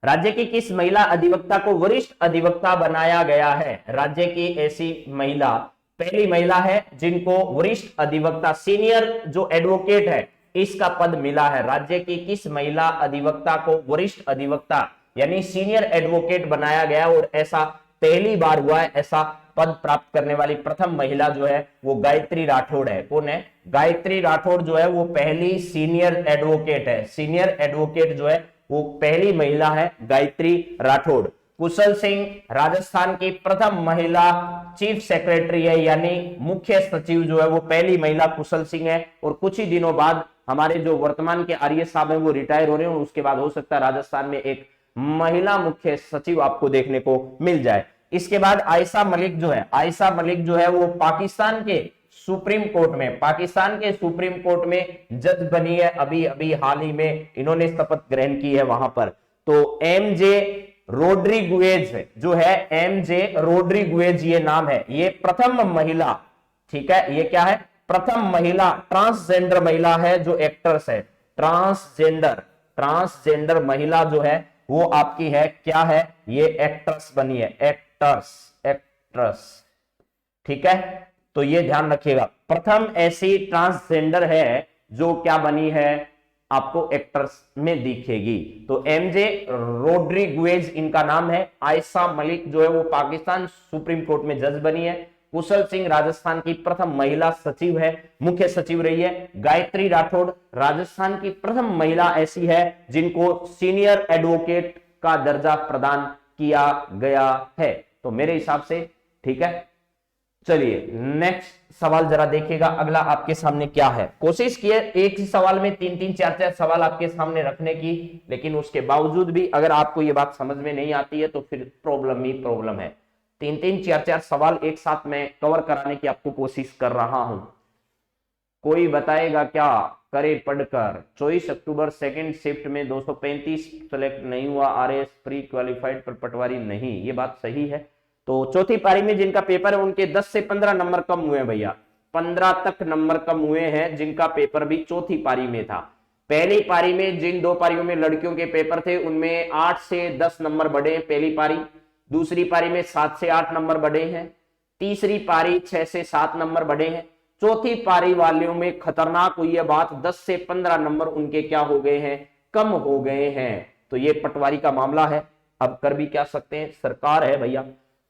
राज्य की किस महिला अधिवक्ता को वरिष्ठ अधिवक्ता बनाया गया है। राज्य की ऐसी महिला पहली महिला है जिनको वरिष्ठ अधिवक्ता, सीनियर जो एडवोकेट है, इसका पद मिला है। राज्य की किस महिला अधिवक्ता को वरिष्ठ अधिवक्ता यानी सीनियर एडवोकेट बनाया गया और ऐसा पहली बार हुआ है। ऐसा पद प्राप्त करने वाली प्रथम महिला जो है वो गायत्री राठौड़ है। कौन है, गायत्री राठौड़ जो है वो पहली सीनियर एडवोकेट है। सीनियर एडवोकेट जो है वो पहली महिला है, गायत्री राठौड़। कुशल सिंह राजस्थान की प्रथम महिला चीफ सेक्रेटरी है, यानी मुख्य सचिव जो है वो पहली महिला कुशल सिंह है। और कुछ ही दिनों बाद हमारे जो वर्तमान के आर्य साहब है वो रिटायर हो रहे हैं और उसके बाद हो सकता है राजस्थान में एक महिला मुख्य सचिव आपको देखने को मिल जाए। इसके बाद आयशा मलिक जो है, आयशा मलिक जो है वो पाकिस्तान के सुप्रीम कोर्ट में, पाकिस्तान के सुप्रीम कोर्ट में जज बनी है। अभी अभी हाल ही में इन्होंने शपथ ग्रहण की है वहां पर। तो एमजे रोड्रिगुएज जो है, एमजे रोड्रिगुएज ये नाम है, ये प्रथम महिला, ठीक है, ये क्या है, प्रथम महिला ट्रांसजेंडर महिला है जो एक्ट्रेस है। ट्रांसजेंडर महिला जो है वो आपकी है, क्या है, ये एक्ट्रेस बनी है, एक्ट्रेस। ठीक है, तो ये ध्यान रखिएगा, प्रथम ऐसी ट्रांसजेंडर है जो क्या बनी है, आपको एक्ट्रेस में दिखेगी। तो एमजे रोड्रिगुएज इनका नाम है। आयशा मलिक जो है वो पाकिस्तान सुप्रीम कोर्ट में जज बनी है। कुशल सिंह राजस्थान की प्रथम महिला सचिव है, मुख्य सचिव रही है। गायत्री राठौड़ राजस्थान की प्रथम महिला ऐसी है जिनको सीनियर एडवोकेट का दर्जा प्रदान किया गया है। तो मेरे हिसाब से ठीक है। चलिए नेक्स्ट सवाल जरा देखिएगा, अगला आपके सामने क्या है। कोशिश किए एक ही सवाल में 3-3, 4-4 सवाल आपके सामने रखने की, लेकिन उसके बावजूद भी अगर आपको ये बात समझ में नहीं आती है तो फिर प्रॉब्लम ही प्रॉब्लम है। 3-3, 4-4 सवाल एक साथ में कवर कराने की आपको कोशिश कर रहा हूं। कोई बताएगा क्या करे पढ़कर? 24 अक्टूबर सेकंड शिफ्ट में 235 सेलेक्ट नहीं हुआ, आरएस प्री क्वालिफाइड पर पटवारी नहीं, ये बात सही है। तो चौथी पारी में जिनका पेपर है उनके 10 से 15 नंबर कम हुए भैया, 15 तक नंबर कम हुए हैं जिनका पेपर भी चौथी पारी में था। पहली पारी में जिन 2 पारियों में लड़कियों के पेपर थे उनमें 8 से 10 नंबर बढ़े हैं पहली पारी, दूसरी पारी में 7 से 8 नंबर बढ़े हैं, तीसरी पारी 6 से 7 नंबर बढ़े हैं, चौथी पारी वालों में खतरनाक हुई है बात, 10 से 15 नंबर उनके क्या हो गए हैं, कम हो गए हैं। तो ये पटवारी का मामला है। अब कर भी क्या सकते हैं, सरकार है भैया,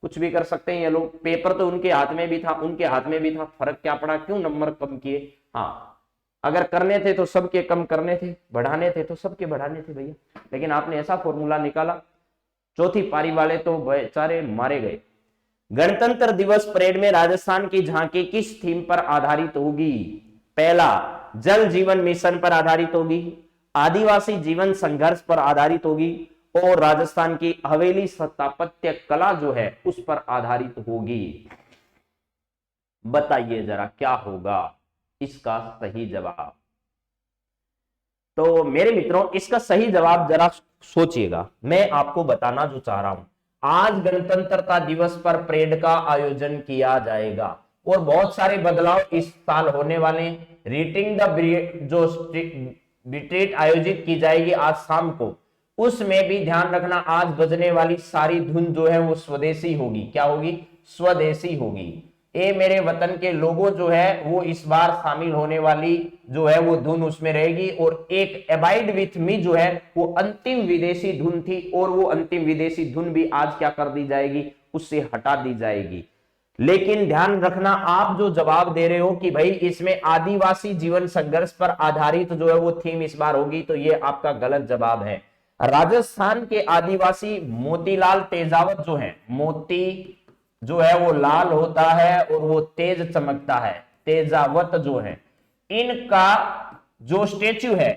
कुछ भी कर सकते हैं ये लोग। पेपर तो उनके हाथ में भी था, उनके हाथ में भी था, फर्क क्या पड़ा, क्यों नंबर कम किए? हाँ, अगर करने थे तो सबके कम करने थे, बढ़ाने थे तो सबके बढ़ाने थे भैया, लेकिन आपने ऐसा फॉर्मूला निकाला, चौथी पारी वाले तो बेचारे मारे गए। गणतंत्र दिवस परेड में राजस्थान की झांकी किस थीम पर आधारित होगी? पहला, जल जीवन मिशन पर आधारित होगी, आदिवासी जीवन संघर्ष पर आधारित होगी, और राजस्थान की हवेली स्थापत्य कला जो है उस पर आधारित होगी। बताइए जरा क्या होगा इसका सही जवाब? तो मेरे मित्रों इसका सही जवाब जरा सोचिएगा, मैं आपको बताना जो चाह रहा हूं, आज गणतंत्रता दिवस पर परेड का आयोजन किया जाएगा और बहुत सारे बदलाव इस साल होने वाले हैं। रीटिंग द जो बिट्रेट आयोजित की जाएगी आज शाम को, उसमें भी ध्यान रखना आज बजने वाली सारी धुन जो है वो स्वदेशी होगी। क्या होगी? स्वदेशी होगी। ये मेरे वतन के लोगों जो है वो इस बार शामिल होने वाली जो है वो धुन उसमें रहेगी, और एक अबाइड विथ मी जो है वो अंतिम विदेशी धुन थी, और वो अंतिम विदेशी धुन भी आज क्या कर दी जाएगी, उससे हटा दी जाएगी। लेकिन ध्यान रखना, आप जो जवाब दे रहे हो कि भाई इसमें आदिवासी जीवन संघर्ष पर आधारित जो है वो थीम इस बार होगी, तो ये आपका गलत जवाब है। राजस्थान के आदिवासी मोतीलाल तेजावत जो है, मोती जो है वो लाल होता है और वो तेज चमकता है, तेजावत जो है, इनका जो स्टेच्यू है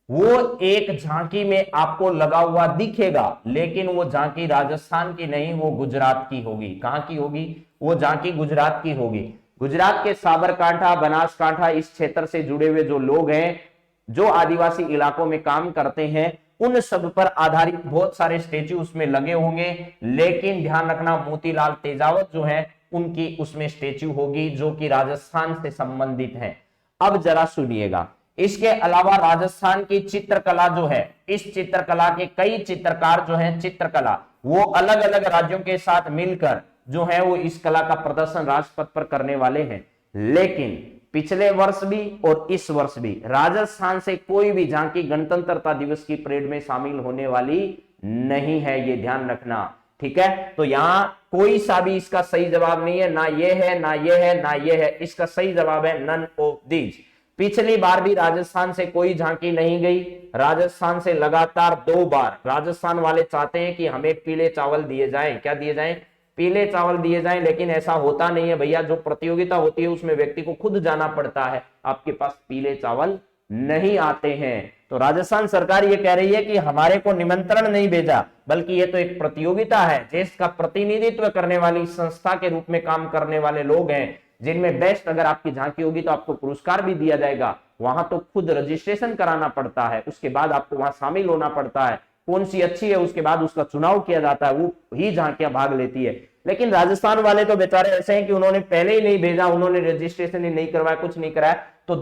वो एक झांकी में आपको लगा हुआ दिखेगा, लेकिन वो झांकी राजस्थान की नहीं, वो गुजरात की होगी। कहां की होगी? वो झांकी गुजरात की होगी। गुजरात के साबरकांठा, बनासकांठा इस क्षेत्र से जुड़े हुए जो लोग हैं, जो आदिवासी इलाकों में काम करते हैं, उन सब पर आधारित बहुत सारे स्टेच्यू उसमें लगे होंगे, लेकिन ध्यान रखना मोतीलाल तेजावत जो है उनकी उसमें स्टेच्यू होगी जो कि राजस्थान से संबंधित है। अब जरा सुनिएगा, इसके अलावा राजस्थान की चित्रकला जो है, इस चित्रकला के कई चित्रकार जो हैं, चित्रकला वो अलग अलग राज्यों के साथ मिलकर जो है वो इस कला का प्रदर्शन राजपथ पर करने वाले हैं। लेकिन पिछले वर्ष भी और इस वर्ष भी राजस्थान से कोई भी झांकी गणतंत्रता दिवस की परेड में शामिल होने वाली नहीं है, ये ध्यान रखना, ठीक है? तो यहां कोई सा भी इसका सही जवाब नहीं है, ना ये है, ना ये है, ना ये है। इसका सही जवाब है नन ऑफ दीज। पिछली बार भी राजस्थान से कोई झांकी नहीं गई, राजस्थान से लगातार 2 बार राजस्थान वाले चाहते हैं कि हमें पीले चावल दिए जाएं। क्या दिए जाएं? पीले चावल दिए जाएं, लेकिन ऐसा होता नहीं है भैया। जो प्रतियोगिता होती है उसमें व्यक्ति को खुद जाना पड़ता है, आपके पास पीले चावल नहीं आते हैं। तो राजस्थान सरकार ये कह रही है कि हमारे को निमंत्रण नहीं भेजा, बल्कि ये तो एक प्रतियोगिता है, देश का प्रतिनिधित्व करने वाली संस्था के रूप में काम करने वाले लोग हैं, जिनमें बेस्ट अगर आपकी झांकी होगी तो आपको पुरस्कार भी दिया जाएगा। वहां तो खुद रजिस्ट्रेशन कराना पड़ता है, उसके बाद आपको वहां शामिल होना पड़ता है, कौन सी अच्छी है उसके बाद उसका चुनाव किया जाता है, वो ही झांकियां भाग लेती है। लेकिन राजस्थान वाले तो बेचारे ऐसे हैं कि उन्होंने पहले ही नहीं भेजा, उन्होंने रजिस्ट्रेशन ही नहीं करवाया, कुछ नहीं कराया। तो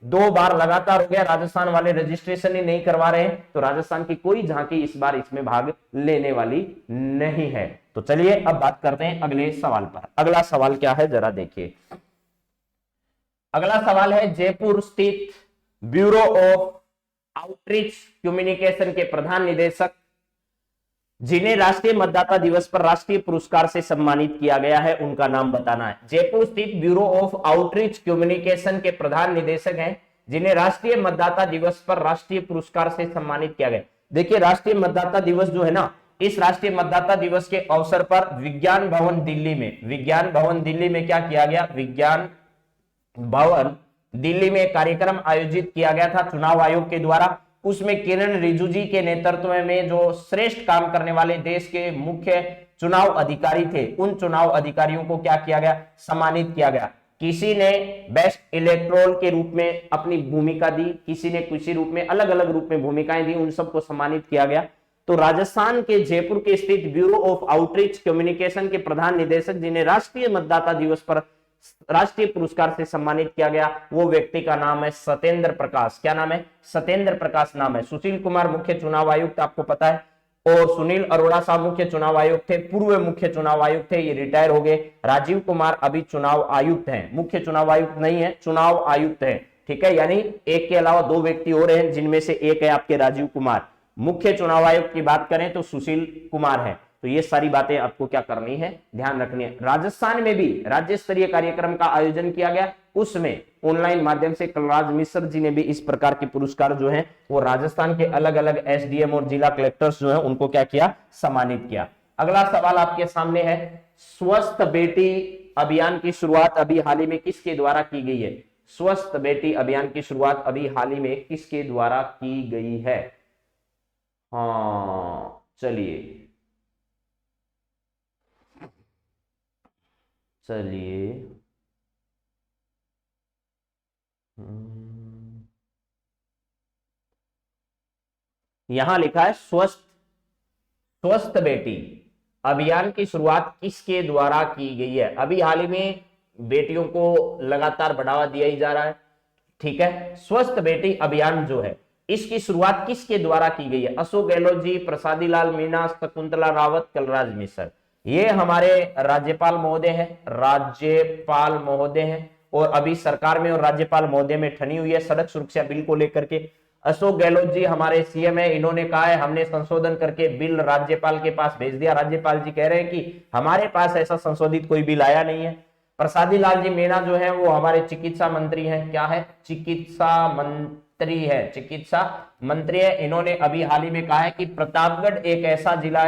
2 बार लगातार हो गया राजस्थान वाले रजिस्ट्रेशन ही नहीं करवा रहे हैं, तो राजस्थान की कोई झांकी इस बार इसमें भाग लेने वाली नहीं है। तो चलिए अब बात करते हैं अगले सवाल पर। अगला सवाल क्या है जरा देखिए। अगला सवाल है, जयपुर स्थित ब्यूरो ऑफ आउटरीच कम्युनिकेशन के प्रधान निदेशक जिन्हें राष्ट्रीय मतदाता दिवस पर राष्ट्रीय पुरस्कार से सम्मानित किया गया है, उनका नाम बताना है। जयपुर स्थित ब्यूरो ऑफ आउटरीच कम्युनिकेशन के प्रधान निदेशक हैं जिन्हें राष्ट्रीय मतदाता दिवस पर राष्ट्रीय पुरस्कार से सम्मानित किया गया। देखिए राष्ट्रीय मतदाता दिवस जो है ना, इस राष्ट्रीय मतदाता दिवस के अवसर पर विज्ञान भवन दिल्ली में क्या किया गया? विज्ञान भवन दिल्ली में एक कार्यक्रम आयोजित किया गया था चुनाव आयोग के द्वारा। उसमें किरण रिजिजू जी के नेतृत्व में जो श्रेष्ठ काम करने वाले देश के मुख्य चुनाव अधिकारी थे, उन चुनाव अधिकारियों को क्या किया गया? सम्मानित किया गया। किसी ने बेस्ट इलेक्ट्रोल के रूप में अपनी भूमिका दी, किसी ने किसी रूप में, अलग अलग रूप में भूमिकाएं दी, उन सबको सम्मानित किया गया। तो राजस्थान के जयपुर के स्थित ब्यूरो ऑफ आउटरीच कम्युनिकेशन के प्रधान निदेशक जिन्हें राष्ट्रीय मतदाता दिवस पर राष्ट्रीय पुरस्कार से सम्मानित किया गया, वो व्यक्ति का नाम है सत्येंद्र प्रकाश। क्या नाम है? सत्येंद्र प्रकाश नाम है। सुशील कुमार मुख्य चुनाव आयुक्त आपको पता है, और सुनील अरोड़ा साहब मुख्य चुनाव आयुक्त थे, पूर्व मुख्य चुनाव आयुक्त थे, ये रिटायर हो गए। राजीव कुमार अभी चुनाव आयुक्त हैं, मुख्य चुनाव आयुक्त नहीं है, चुनाव आयुक्त है, ठीक है। यानी एक के अलावा दो व्यक्ति और हैं, जिनमें से एक है आपके राजीव कुमार। मुख्य चुनाव आयुक्त की बात करें तो सुशील कुमार है। तो ये सारी बातें आपको क्या करनी है, ध्यान रखनी है। राजस्थान में भी राज्य स्तरीय कार्यक्रम का आयोजन किया गया, उसमें ऑनलाइन माध्यम से कलराज मिश्र जी ने भी इस प्रकार के पुरस्कार जो है वो राजस्थान के अलग अलग एसडीएम और जिला कलेक्टर्स जो है उनको क्या किया, सम्मानित किया। अगला सवाल आपके सामने है, स्वस्थ बेटी अभियान की शुरुआत अभी हाल ही में किसके द्वारा की गई है? स्वस्थ बेटी अभियान की शुरुआत अभी हाल ही में किसके द्वारा की गई है? हाँ चलिए यहां लिखा है स्वस्थ बेटी अभियान की शुरुआत किसके द्वारा की गई है? अभी हाल ही में बेटियों को लगातार बढ़ावा दिया ही जा रहा है, ठीक है। स्वस्थ बेटी अभियान जो है इसकी शुरुआत किसके द्वारा की गई है? अशोक गहलोत जी, प्रसादी लाल मीणा, शकुंतला रावत, कलराज मिश्र। ये हमारे राज्यपाल महोदय हैं, राज्यपाल महोदय हैं, और अभी सरकार में और राज्यपाल महोदय में ठनी हुई है सड़क सुरक्षा बिल को लेकर के। अशोक गहलोत जी हमारे सीएम है, इन्होंने कहा है हमने संशोधन करके बिल राज्यपाल के पास भेज दिया। राज्यपाल जी कह रहे हैं कि हमारे पास ऐसा संशोधित कोई बिल आया नहीं है। प्रसादी लाल जी मीणा जो है वो हमारे चिकित्सा मंत्री हैं। क्या है? चिकित्सा मंत्री है, चिकित्सा मंत्री है। इन्होंने अभी हाल ही में कहा है कि प्रतापगढ़ एक ऐसा जिला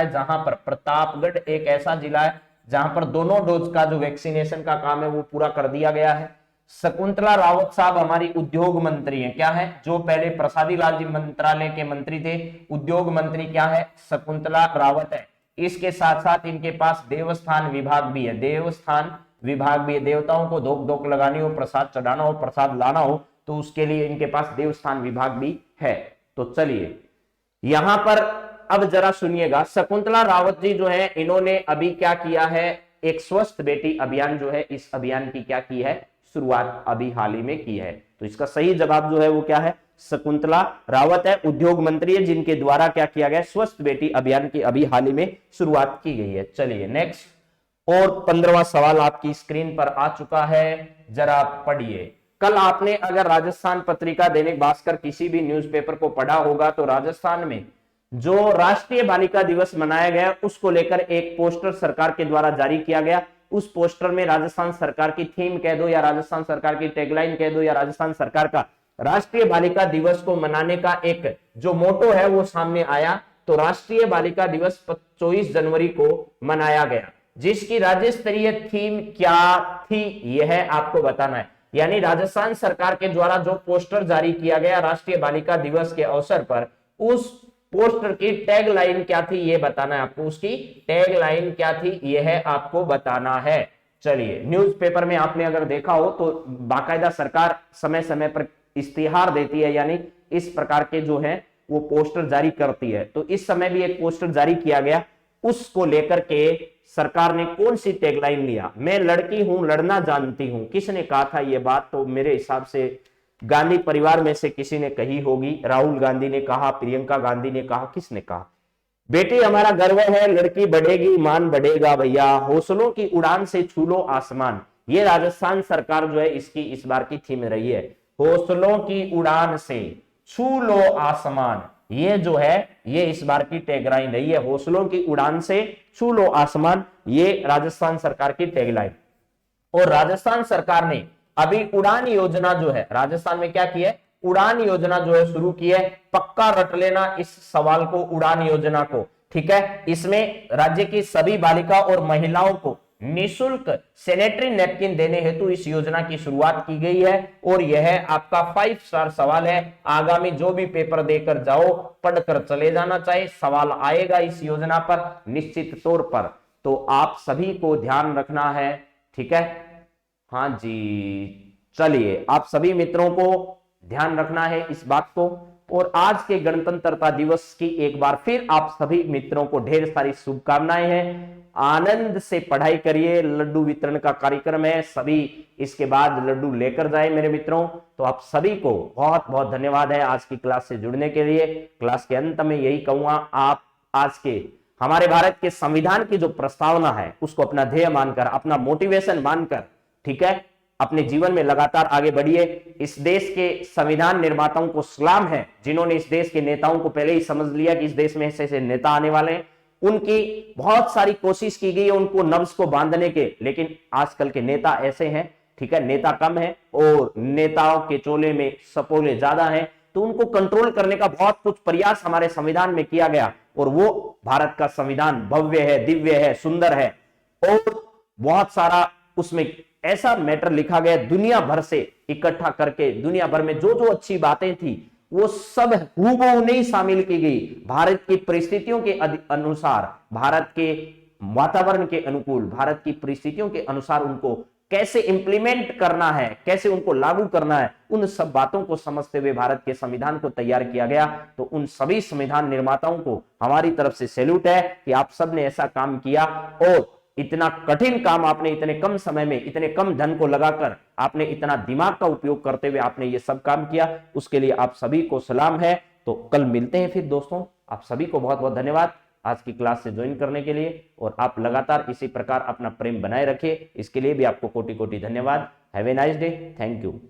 है जहां पर दोनों डोज का जो वैक्सीनेशन का काम है वो पूरा कर दिया गया है। शकुंतला रावत साहब हमारी उद्योग मंत्री हैं। क्या है? जो पहले प्रसादी लाल जी मंत्रालय के मंत्री थे, उद्योग मंत्री क्या है? शकुंतला रावत है। इसके साथ साथ इनके पास देवस्थान विभाग भी है, देवताओं को धोक धोक लगानी हो, प्रसाद चढ़ाना हो, प्रसाद लाना हो, तो उसके लिए इनके पास देवस्थान विभाग भी है। तो चलिए यहां पर अब जरा सुनिएगा, शकुंतला रावत जी जो है इन्होंने अभी क्या किया है, एक स्वस्थ बेटी अभियान जो है इस अभियान की क्या की है, शुरुआत अभी हाल ही में की है। तो इसका सही जवाब जो है वो क्या है, शकुंतला रावत है, उद्योग मंत्री है, जिनके द्वारा क्या किया गया, स्वस्थ बेटी अभियान की अभी हाल ही में शुरुआत की गई है। चलिए नेक्स्ट, और 15वां सवाल आपकी स्क्रीन पर आ चुका है, जरा पढ़िए। कल आपने अगर राजस्थान पत्रिका, दैनिक भास्कर, किसी भी न्यूज़पेपर को पढ़ा होगा तो राजस्थान में जो राष्ट्रीय बालिका दिवस मनाया गया उसको लेकर एक पोस्टर सरकार के द्वारा जारी किया गया। उस पोस्टर में राजस्थान सरकार की थीम कह दो या राजस्थान सरकार की टैगलाइन कह दो या राजस्थान सरकार का राष्ट्रीय बालिका दिवस को मनाने का एक जो मोटो है वो सामने आया। तो राष्ट्रीय बालिका दिवस 24 जनवरी को मनाया गया, जिसकी राज्य स्तरीय थीम क्या थी यह आपको बताना है। यानी राजस्थान सरकार के द्वारा जो पोस्टर जारी किया गया राष्ट्रीय बालिका दिवस के अवसर पर, उस पोस्टर की टैग लाइन क्या थी ये बताना है आपको, उसकी टैग लाइन क्या थी यह आपको बताना है। चलिए, न्यूज़पेपर में आपने अगर देखा हो तो बाकायदा सरकार समय समय पर इश्तिहार देती है, यानी इस प्रकार के जो है वो पोस्टर जारी करती है। तो इस समय भी एक पोस्टर जारी किया गया, उसको लेकर के सरकार ने कौन सी टैगलाइन लिया, मैं लड़की हूं लड़ना जानती हूं। किसने कहा था ये बात? तो मेरे हिसाब से गांधी परिवार में से किसी ने कही होगी, राहुल गांधी ने कहा, प्रियंका गांधी ने कहा, किसने कहा? बेटी हमारा गर्व है, लड़की बढ़ेगी मान बढ़ेगा भैया, हौसलों की उड़ान से छू लो आसमान। ये राजस्थान सरकार जो है इसकी इस बार की थीम रही है, हौसलों की उड़ान से छू लो आसमान। ये जो है ये इस बार की टैगलाइन रही है, हौसलों की उड़ान से छू लो आसमान, ये राजस्थान सरकार की टैगलाइन। और राजस्थान सरकार ने अभी उड़ान योजना जो है राजस्थान में क्या की है, उड़ान योजना जो है शुरू की है। पक्का रट लेना इस सवाल को, उड़ान योजना को, ठीक है। इसमें राज्य की सभी बालिका और महिलाओं को निशुल्क सैनिटरी नैपकिन देने हेतु इस योजना की शुरुआत की गई है। और यह आपका 5 स्टार सवाल है, आगामी जो भी पेपर देकर जाओ पढ़कर चले जाना चाहिए, सवाल आएगा इस योजना पर निश्चित तौर पर। तो आप सभी को ध्यान रखना है, ठीक है। हाँ जी, चलिए आप सभी मित्रों को ध्यान रखना है इस बात को। और आज के गणतंत्रता दिवस की एक बार फिर आप सभी मित्रों को ढेर सारी शुभकामनाएं हैं। आनंद से पढ़ाई करिए, लड्डू वितरण का कार्यक्रम है, सभी इसके बाद लड्डू लेकर जाए मेरे मित्रों। तो आप सभी को बहुत बहुत धन्यवाद है आज की क्लास से जुड़ने के लिए। क्लास के अंत में यही कहूंगा, आप आज के हमारे भारत के संविधान की जो प्रस्तावना है उसको अपना ध्येय मानकर, अपना मोटिवेशन मानकर, ठीक है, अपने जीवन में लगातार आगे बढ़िए। इस देश के संविधान निर्माताओं को सलाम है जिन्होंने इस देश के नेताओं को पहले ही समझ लिया कि इस देश में ऐसे ऐसे नेता आने वाले हैं। उनकी बहुत सारी कोशिश की गई है उनको नब्ज को बांधने के, लेकिन आजकल के नेता ऐसे हैं, ठीक है, नेता कम है और नेताओं के चोले में सपोले ज्यादा हैं। तो उनको कंट्रोल करने का बहुत कुछ प्रयास हमारे संविधान में किया गया और वो भारत का संविधान भव्य है, दिव्य है, सुंदर है और बहुत सारा उसमें ऐसा मैटर लिखा गया दुनिया भर से इकट्ठा करके, दुनिया भर में जो जो अच्छी बातें थी वो सब हूबहू नहीं शामिल की गई। भारत की परिस्थितियों के अनुसार, भारत के वातावरण के अनुकूल, भारत की परिस्थितियों के अनुसार उनको कैसे इंप्लीमेंट करना है, कैसे उनको लागू करना है, उन सब बातों को समझते हुए भारत के संविधान को तैयार किया गया। तो उन सभी संविधान निर्माताओं को हमारी तरफ से सैल्यूट है कि आप सबने ऐसा काम किया और इतना कठिन काम आपने इतने कम समय में, इतने कम धन को लगाकर, आपने इतना दिमाग का उपयोग करते हुए आपने ये सब काम किया, उसके लिए आप सभी को सलाम है। तो कल मिलते हैं फिर दोस्तों। आप सभी को बहुत बहुत धन्यवाद आज की क्लास से ज्वाइन करने के लिए और आप लगातार इसी प्रकार अपना प्रेम बनाए रखिए, इसके लिए भी आपको कोटि कोटि धन्यवाद। Have a nice day, thank you.